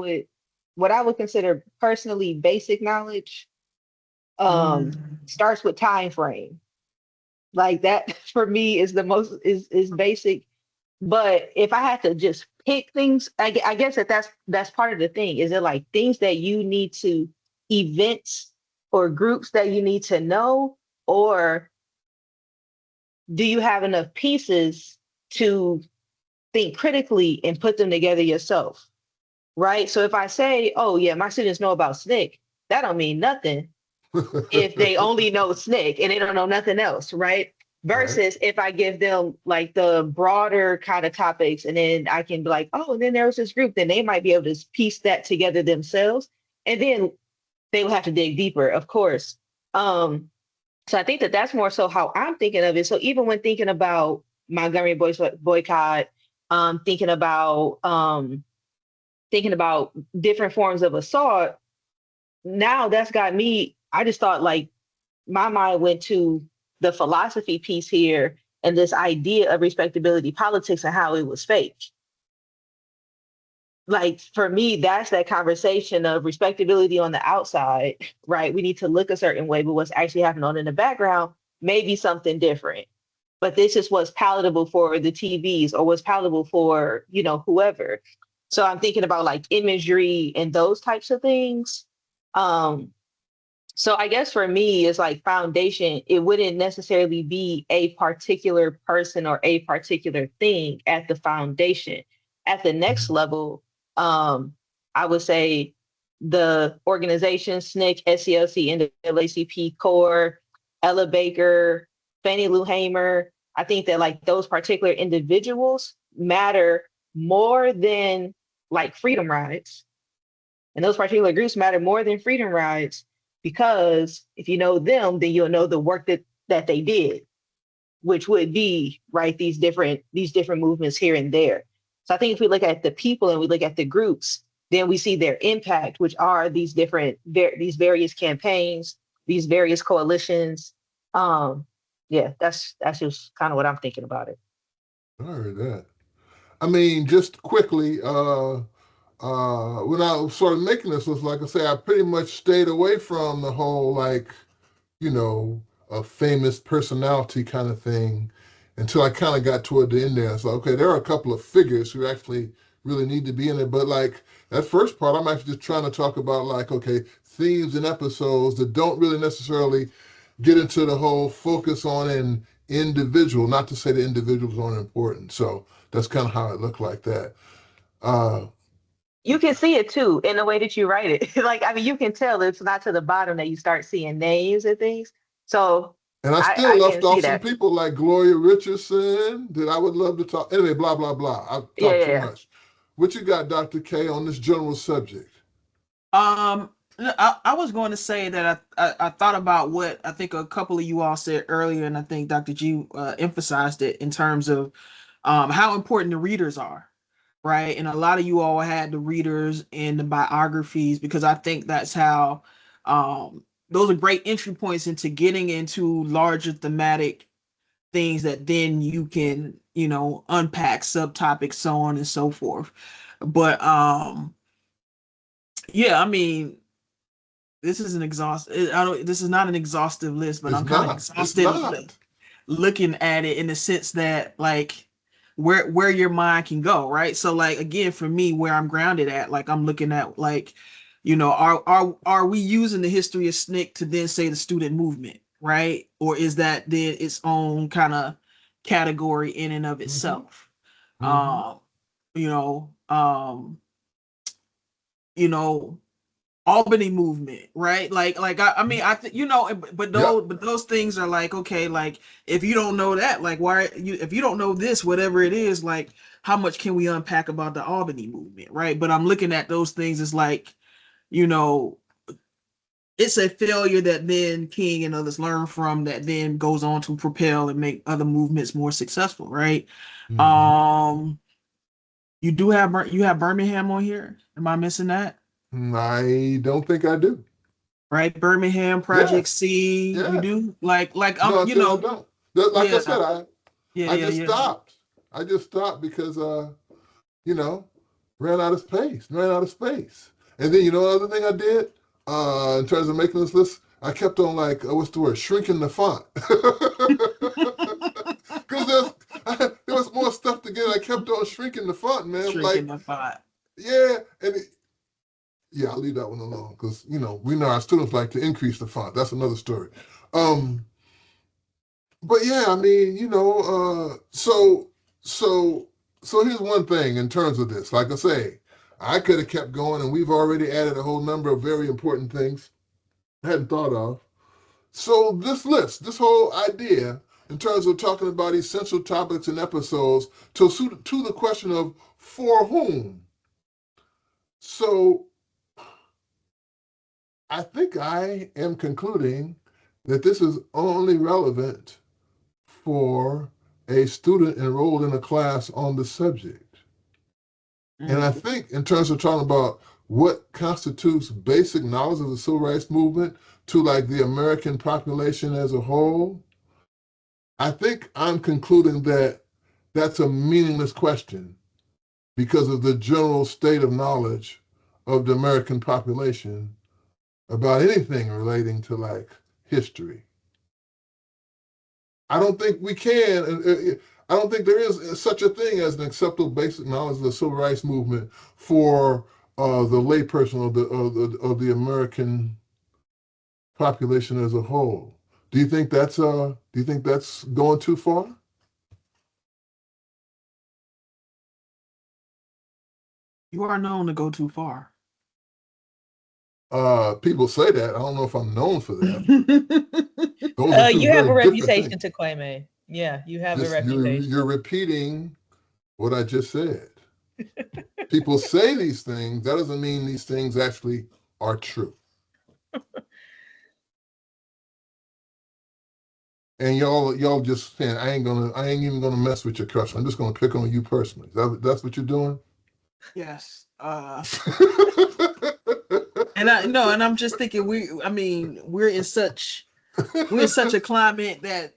what I would consider personally basic knowledge, starts with time frame. Like that for me is the most is basic. But if I had to just pick things, I guess that's part of the thing. Is it like things that you need to events or groups that you need to know, or do you have enough pieces to think critically and put them together yourself? Right. So if I say, oh yeah, my students know about SNCC, that don't mean nothing if they only know SNCC and they don't know nothing else, right? Right. Versus if I give them like the broader kind of topics and then I can be like, oh, and then there was this group, then they might be able to piece that together themselves. And then they will have to dig deeper, of course. So I think that that's more so how I'm thinking of it. So even when thinking about Montgomery boycott, thinking about different forms of assault, now that's got me, I just thought like my mind went to the philosophy piece here and this idea of respectability politics and how it was fake. Like for me, that's that conversation of respectability on the outside, right? We need to look a certain way, but what's actually happening on in the background may be something different. But this is what's palatable for the TVs or what's palatable for, whoever. So I'm thinking about like imagery and those types of things. Um, so I guess for me, it's like foundation, it wouldn't necessarily be a particular person or a particular thing at the foundation. At the next level, um, I would say the organization, SNCC, SCLC, NAACP, CORE, Ella Baker, Fannie Lou Hamer. I think that like those particular individuals matter more than like freedom rides. And those particular groups matter more than freedom rides because if you know them, then you'll know the work that they did, which would be right these different movements here and there. So I think if we look at the people and we look at the groups, then we see their impact, which are these various campaigns, these various coalitions. Um, yeah, that's just kind of what I'm thinking about it. I heard that. I mean, just quickly, when I started making this, was like I say, I pretty much stayed away from the whole like, you know, a famous personality kind of thing until I kind of got toward the end there. So okay, there are a couple of figures who actually really need to be in it, but like that first part, I'm actually just trying to talk about like okay, themes and episodes that don't really necessarily get into the whole focus on an individual. Not to say the individuals aren't important. So that's kind of how it looked like that. Uh, You can see it too in the way that you write it. Like, I mean, you can tell it's not to the bottom that you start seeing names and things. So And I still I left can see off some that. people like Gloria Richardson that I would love to talk. Anyway, blah, blah, blah. I've Yeah, talked yeah, too yeah. much. What you got, Dr. K, on this general subject? Um, I was going to say that I thought about what I think a couple of you all said earlier, and I think Dr. G emphasized it in terms of how important the readers are, right? And a lot of you all had the readers and the biographies because I think that's how those are great entry points into getting into larger thematic things that then you can, unpack subtopics, so on and so forth. But yeah, I mean, this is an exhaust. I don't. This is not an exhaustive list, but It's I'm kind of not. It's exhausted not. looking at it in the sense that like where your mind can go, right? So like again, for me, where I'm grounded at, like I'm looking at like, are we using the history of SNCC to then say the student movement, right? Or is that then its own kind of category in and of Mm-hmm. itself? Mm-hmm. Um, you know, um, you know Albany movement, right? I mean, I think but Yeah. those things are like, okay, like if you don't know that, like why you if you don't know this, whatever it is, like how much can we unpack about the Albany movement, right? But I'm looking at those things as like, you know, it's a failure that then King and others learn from that then goes on to propel and make other movements more successful, right? Mhm. Um, you have Birmingham on here. Am I missing that? I don't think I do. Right, Birmingham Project Yes. C. You Yeah. do like No, I said I don't. Like I yeah said, yeah I yeah just yeah. stopped. I just stopped because you know, ran out of space, ran out of space. And then you know another thing I did in terms of making this list, I kept on like what's the word, shrinking the font. Because there was more stuff to get. I kept on shrinking the font, man. Shrinking Like the font. yeah, yeah, I'll leave that one alone because we know our students like to increase the font. That's another story. Um, but yeah, I mean, so so here's one thing in terms of this. Like I say, I could have kept going, and we've already added a whole number of very important things I hadn't thought of. So this list, this whole idea, in terms of talking about essential topics and episodes, to the question of for whom. So I think I am concluding that this is only relevant for a student enrolled in a class on the subject. And I Mm. think, in terms of talking about what constitutes basic knowledge of the civil rights movement to like the American population as a whole, I think I'm concluding that that's a meaningless question because of the general state of knowledge of the American population about anything relating to like history. I don't think we can. I don't think there is such a thing as an acceptable basic knowledge of the civil rights movement for the layperson of the American population as a whole. Do you think that's going too far? You are known to go too far. People say that. I don't know if I'm known for that. Those are two You have very a different things. reputation to claim a. Yeah, you have a Just reputation. you're repeating what I just said. People say these things. That doesn't mean these things actually are true. And y'all just saying I ain't even gonna mess with your crush. I'm just gonna pick on you personally. That's what you're doing. Yes. And I no, and I'm just thinking I mean, we're in such a climate that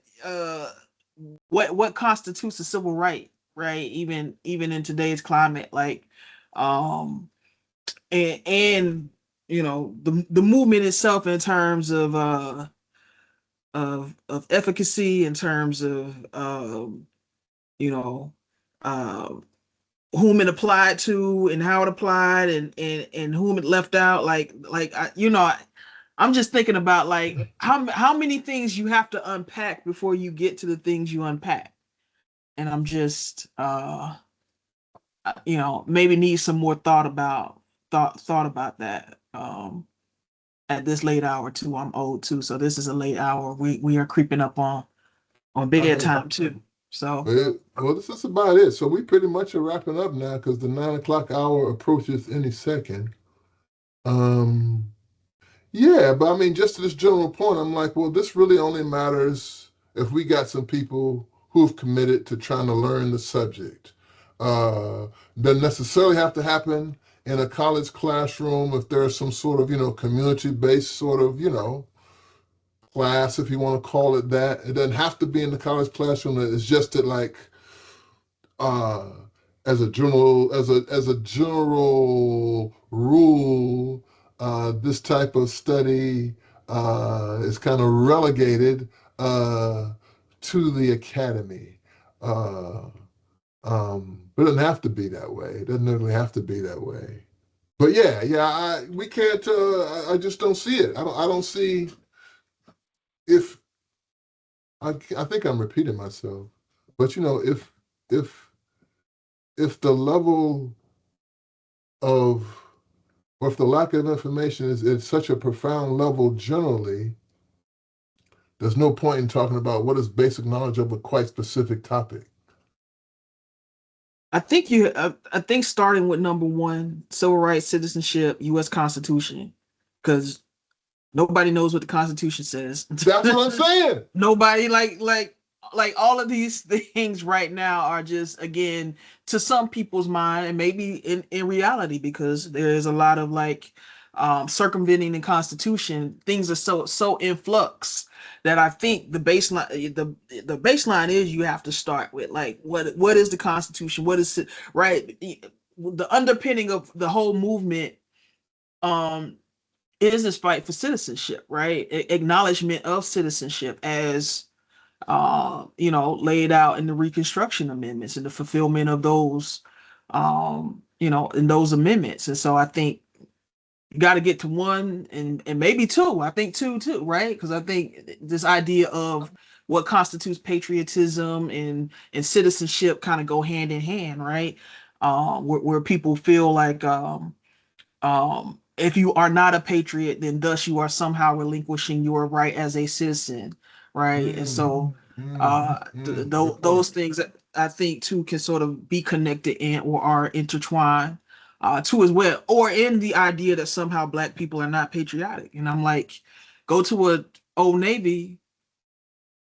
what constitutes a civil right, right? Even in today's climate, like um and the movement itself in terms of efficacy, in terms of you know um whom it applied to and how it applied and whom it left out, I'm just thinking about like how many things you have to unpack before you get to the things you unpack. And I'm just maybe need some more thought about that at this late hour too. I'm old too, so this is a late hour. We are creeping up on bedtime too. So Well, this is about it. So we pretty much are wrapping up now because the 9 o'clock hour approaches any second. Um, yeah, but I mean, just to this general point, I'm like, well, this really only matters if we got some people who've committed to trying to learn the subject. Uh, doesn't necessarily have to happen in a college classroom if there's some sort of, community-based sort of, class, if you want to call it that. It doesn't have to be in the college classroom. It's just that like uh, as a general rule, this type of study is kind of relegated uh, to the academy. Uh, but it doesn't have to be that way. It doesn't really have to be that way. But yeah, we can't. I just don't see it. I don't see if I think I'm repeating myself, but if if the level of or if the lack of information is at such a profound level generally, there's no point in talking about what is basic knowledge of a quite specific topic. I think starting with number one, civil rights, citizenship, U.S. Constitution, because nobody knows what the Constitution says. That's what I'm saying. Nobody like all of these things right now are just, again, to some people's mind, and maybe in reality, because there is a lot of like circumventing the Constitution. Things are so in flux that I think the baseline is you have to start with like what is the Constitution? What is it, right? The underpinning of the whole movement um is this fight for citizenship, right? Acknowledgement of citizenship as laid out in the Reconstruction Amendments and the fulfillment of those, in those amendments. And so I think you got to get to one and maybe two. I think two too, right? Because I think this idea of what constitutes patriotism and citizenship kind of go hand in hand, right? Where people feel like if you are not a patriot, then thus you are somehow relinquishing your right as a citizen, right? And so Good point. those things that I think too can sort of be connected in or are intertwined too as well, or in the idea that somehow Black people are not patriotic. And I'm like, go to a Old Navy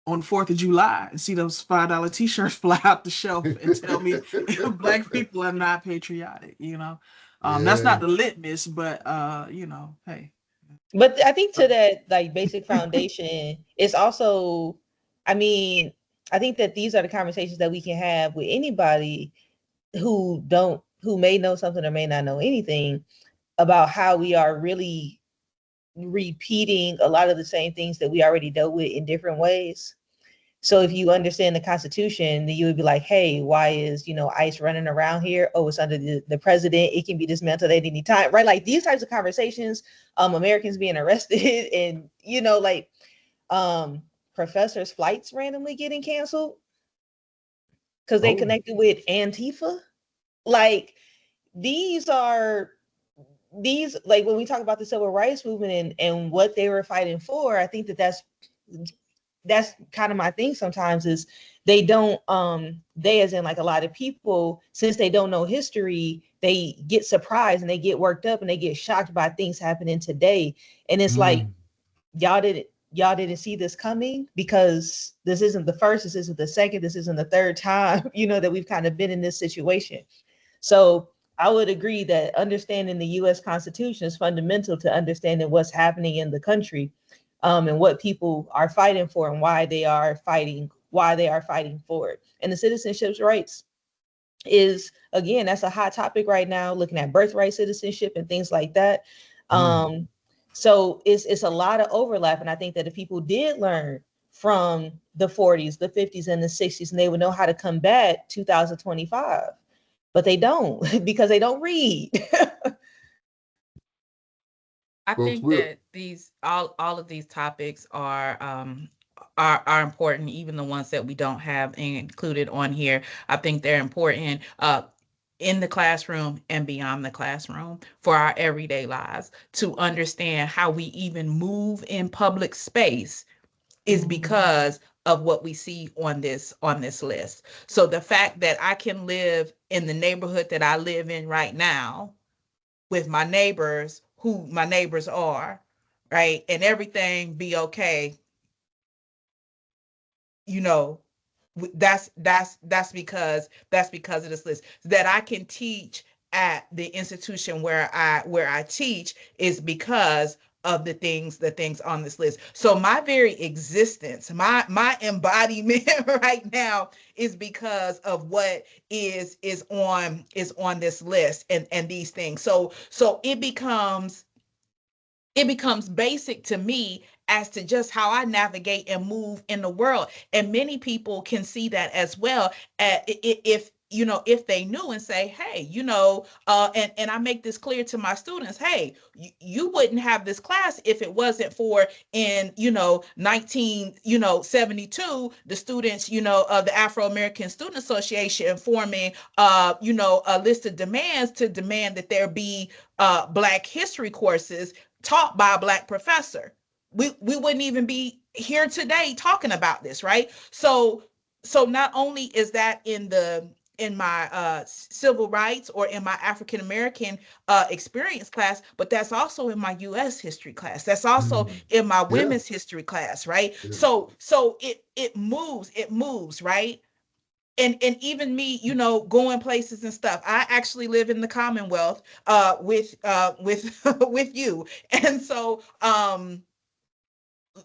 on 4th of July and see those $5 t-shirts fly out the shelf and tell me if Black people are not patriotic, that's Yeah. not the litmus, but hey. But I think to that like basic foundation, it's also, I mean, I think that these are the conversations that we can have with anybody who may know something or may not know anything about how we are really repeating a lot of the same things that we already dealt with in different ways. So if you understand the Constitution, then you would be like, hey, why is, ICE running around here? Oh, it's under the president. It can be dismantled at any time, right? Like these types of conversations, Americans being arrested and, professors' flights randomly getting canceled because they connected with Antifa. Like these, like when we talk about the civil rights movement and what they were fighting for, I think that's kind of my thing sometimes is they don't they as in like a lot of people, since they don't know history, they get surprised and they get worked up and they get shocked by things happening today. And it's like y'all didn't see this coming, because this isn't the first, this isn't the second, this isn't the third time that we've kind of been in this situation. So I would agree that understanding the U.S. Constitution is fundamental to understanding what's happening in the country, and what people are fighting for and why they are fighting for it. And the citizenship rights is, again, that's a hot topic right now, looking at birthright citizenship and things like that. So it's a lot of overlap. And I think that if people did learn from the 40s, the 50s, and the 60s, and they would know how to combat 2025, but they don't because they don't read. I think that these all of these topics are important, even the ones that we don't have included on here. I think they're important in the classroom and beyond the classroom for our everyday lives, to understand how we even move in public space is because of what we see on this list. So the fact that I can live in the neighborhood that I live in right now with my neighbors, who my neighbors are, right, and everything be okay, that's because of this list. That I can teach at the institution where I teach is because of the things on this list. So my very existence, my embodiment right now is because of what is on this list and these things. So it becomes basic to me as to just how I navigate and move in the world. And many people can see that as well. if they knew, and say, hey, and I make this clear to my students, hey, you wouldn't have this class if it wasn't for, in 1972, the students, of the Afro-American Student Association forming, a list of demands to demand that there be Black history courses taught by a Black professor. We wouldn't even be here today talking about this, right? So not only is that in my civil rights or in my African American experience class, but that's also in my U.S. history class. That's also in my Yeah. women's history class, right? Yeah. So it moves, right? And even me, going places and stuff. I actually live in the Commonwealth with with you, and so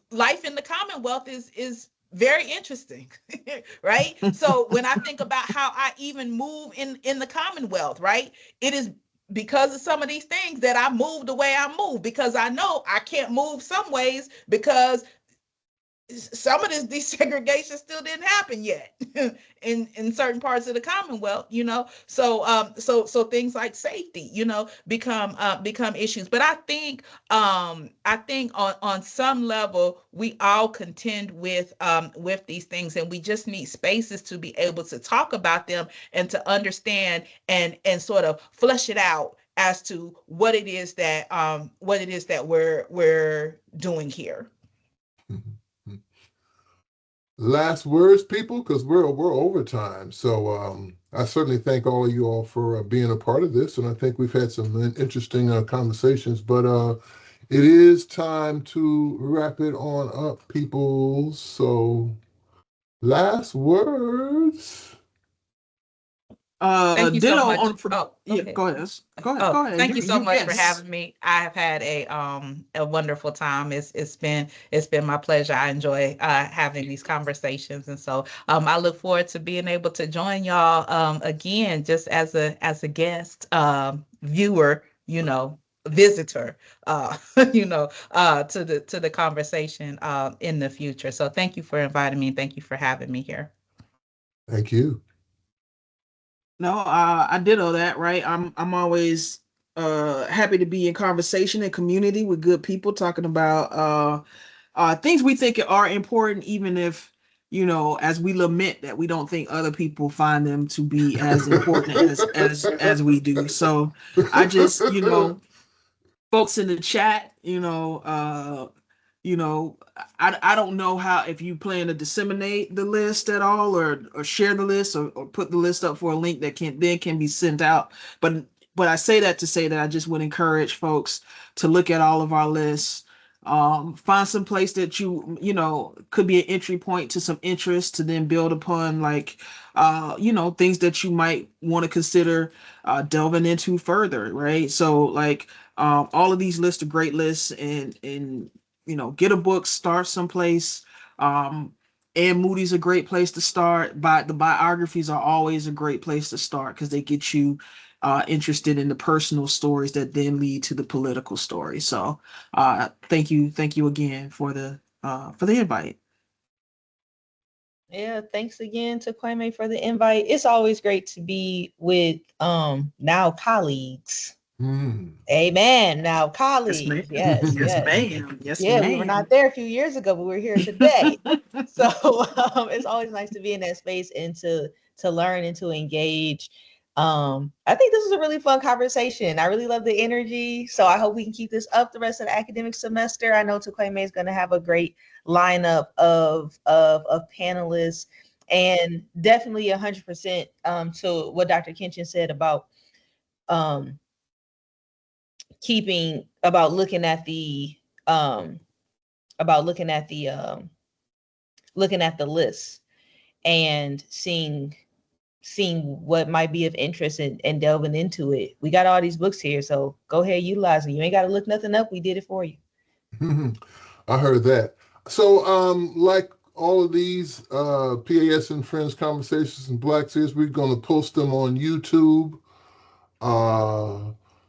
life in the Commonwealth is very interesting, right? So when I think about how I even move in the Commonwealth, right, it is because of some of these things that I move the way I move, because I know I can't move some ways because some of this desegregation still didn't happen yet in certain parts of the Commonwealth, so things like safety, become issues. But I think on some level we all contend with these things, and we just need spaces to be able to talk about them and to understand and sort of flesh it out as to what it is that we're doing here. Last words, people, because we're overtime. So I certainly thank all of you all for being a part of this, and I think we've had some interesting conversations. But it is time to wrap it on up, people. So last words. Thank you so Ditto much. on for Oh, go yeah, ahead. go ahead. Go ahead. Oh, Go ahead. thank you so You much for yes. having me. I have had a wonderful time. It's been my pleasure. I enjoy having these conversations, and so I look forward to being able to join y'all again, just as a guest, viewer, visitor, to the conversation in the future. So thank you for inviting me. Thank you for having me here. Thank you. No, I did all that, right? I'm always happy to be in conversation and community with good people talking about things we think are important, even if, as we lament that we don't think other people find them to be as important as we do. So I just, folks in the chat, you know, I don't know how, if you plan to disseminate the list at all, or share the list, or put the list up for a link that can be sent out. But I say that to say that I just would encourage folks to look at all of our lists, find some place that could be an entry point to some interest, to then build upon, like things that you might want to consider delving into further, right? So, like, all of these lists are great lists, and get a book, start someplace. And Moody's a great place to start. But the biographies are always a great place to start, because they get you interested in the personal stories that then lead to the political story. So thank you again for the invite. Yeah, thanks again to Kwame for the invite. It's always great to be with now colleagues. Amen. Now Yes, ma'am. colleagues. Yes, Yes, yes. ma'am. Yes, Yeah, we were ma'am. not there a few years ago, but we're here today. So it's always nice to be in that space and to learn and to engage. I think this was a really fun conversation. I really love the energy. So I hope we can keep this up the rest of the academic semester. I know Tukweme is going to have a great lineup of panelists, and definitely 100% to what Dr. Kinchin said about um keeping about looking at the um about looking at the list and seeing what might be of interest, and delving into it. We got all these books here, so go ahead, utilize them. You ain't got to look nothing up. We did it for you. I heard that. So, like all of these PAS and Friends conversations and Black Series, we're going to post them on YouTube.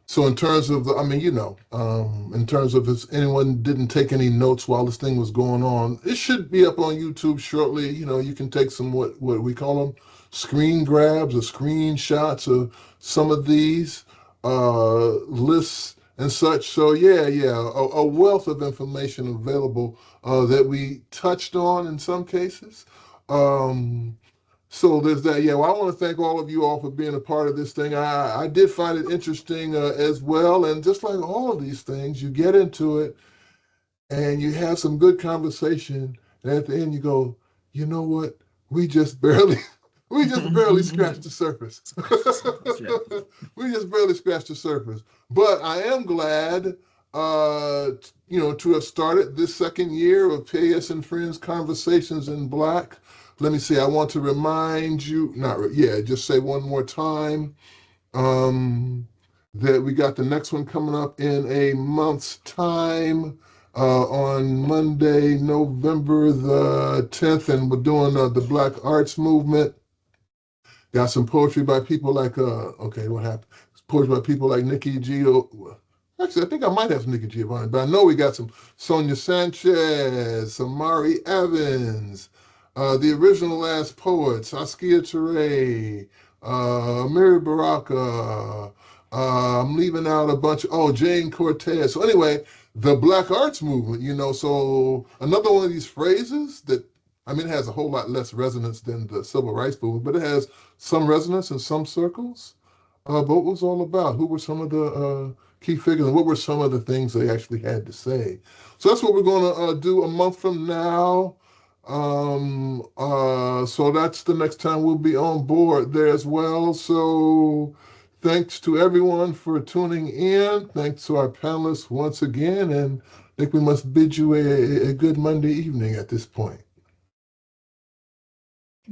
So in terms of in terms of if anyone didn't take any notes while this thing was going on, it should be up on YouTube shortly. You can take some what we call them screen grabs or screenshots of some of these lists and such. So a wealth of information available that we touched on in some cases. So there's that. Yeah, well, I want to thank all of you all for being a part of this thing. I did find it interesting as well. And just like all of these things, you get into it and you have some good conversation. And at the end, you go, you know what? We just barely, we just barely scratched the surface. We just barely scratched the surface. But I am glad, to have started this second year of PAS and Friends Conversations in Black. Let me see. I want to remind you, just say one more time that we got the next one coming up in a month's time on Monday, November the 10th, and we're doing the Black Arts Movement. Got some poetry by people like, what happened? Poetry by people like Nikki G. Actually, I think I might have some Nikki Giovanni, but I know we got some Sonia Sanchez, some Mari Evans, the original Last Poet, Saskia Ture, Mary Baraka. I'm leaving out a bunch. Jane Cortez. So anyway, the Black Arts Movement, so another one of these phrases that, it has a whole lot less resonance than the Civil Rights Movement, but it has some resonance in some circles. But what was all about? Who were some of the key figures, and what were some of the things they actually had to say? So that's what we're going to do a month from now. So that's the next time we'll be on board there as well. So thanks to everyone for tuning in. Thanks to our panelists once again, and I think we must bid you a good Monday evening at this point.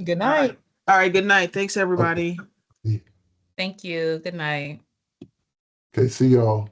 Good night. All right. Good night. Thanks, everybody. Okay. Thank you. Good night. Okay, see y'all.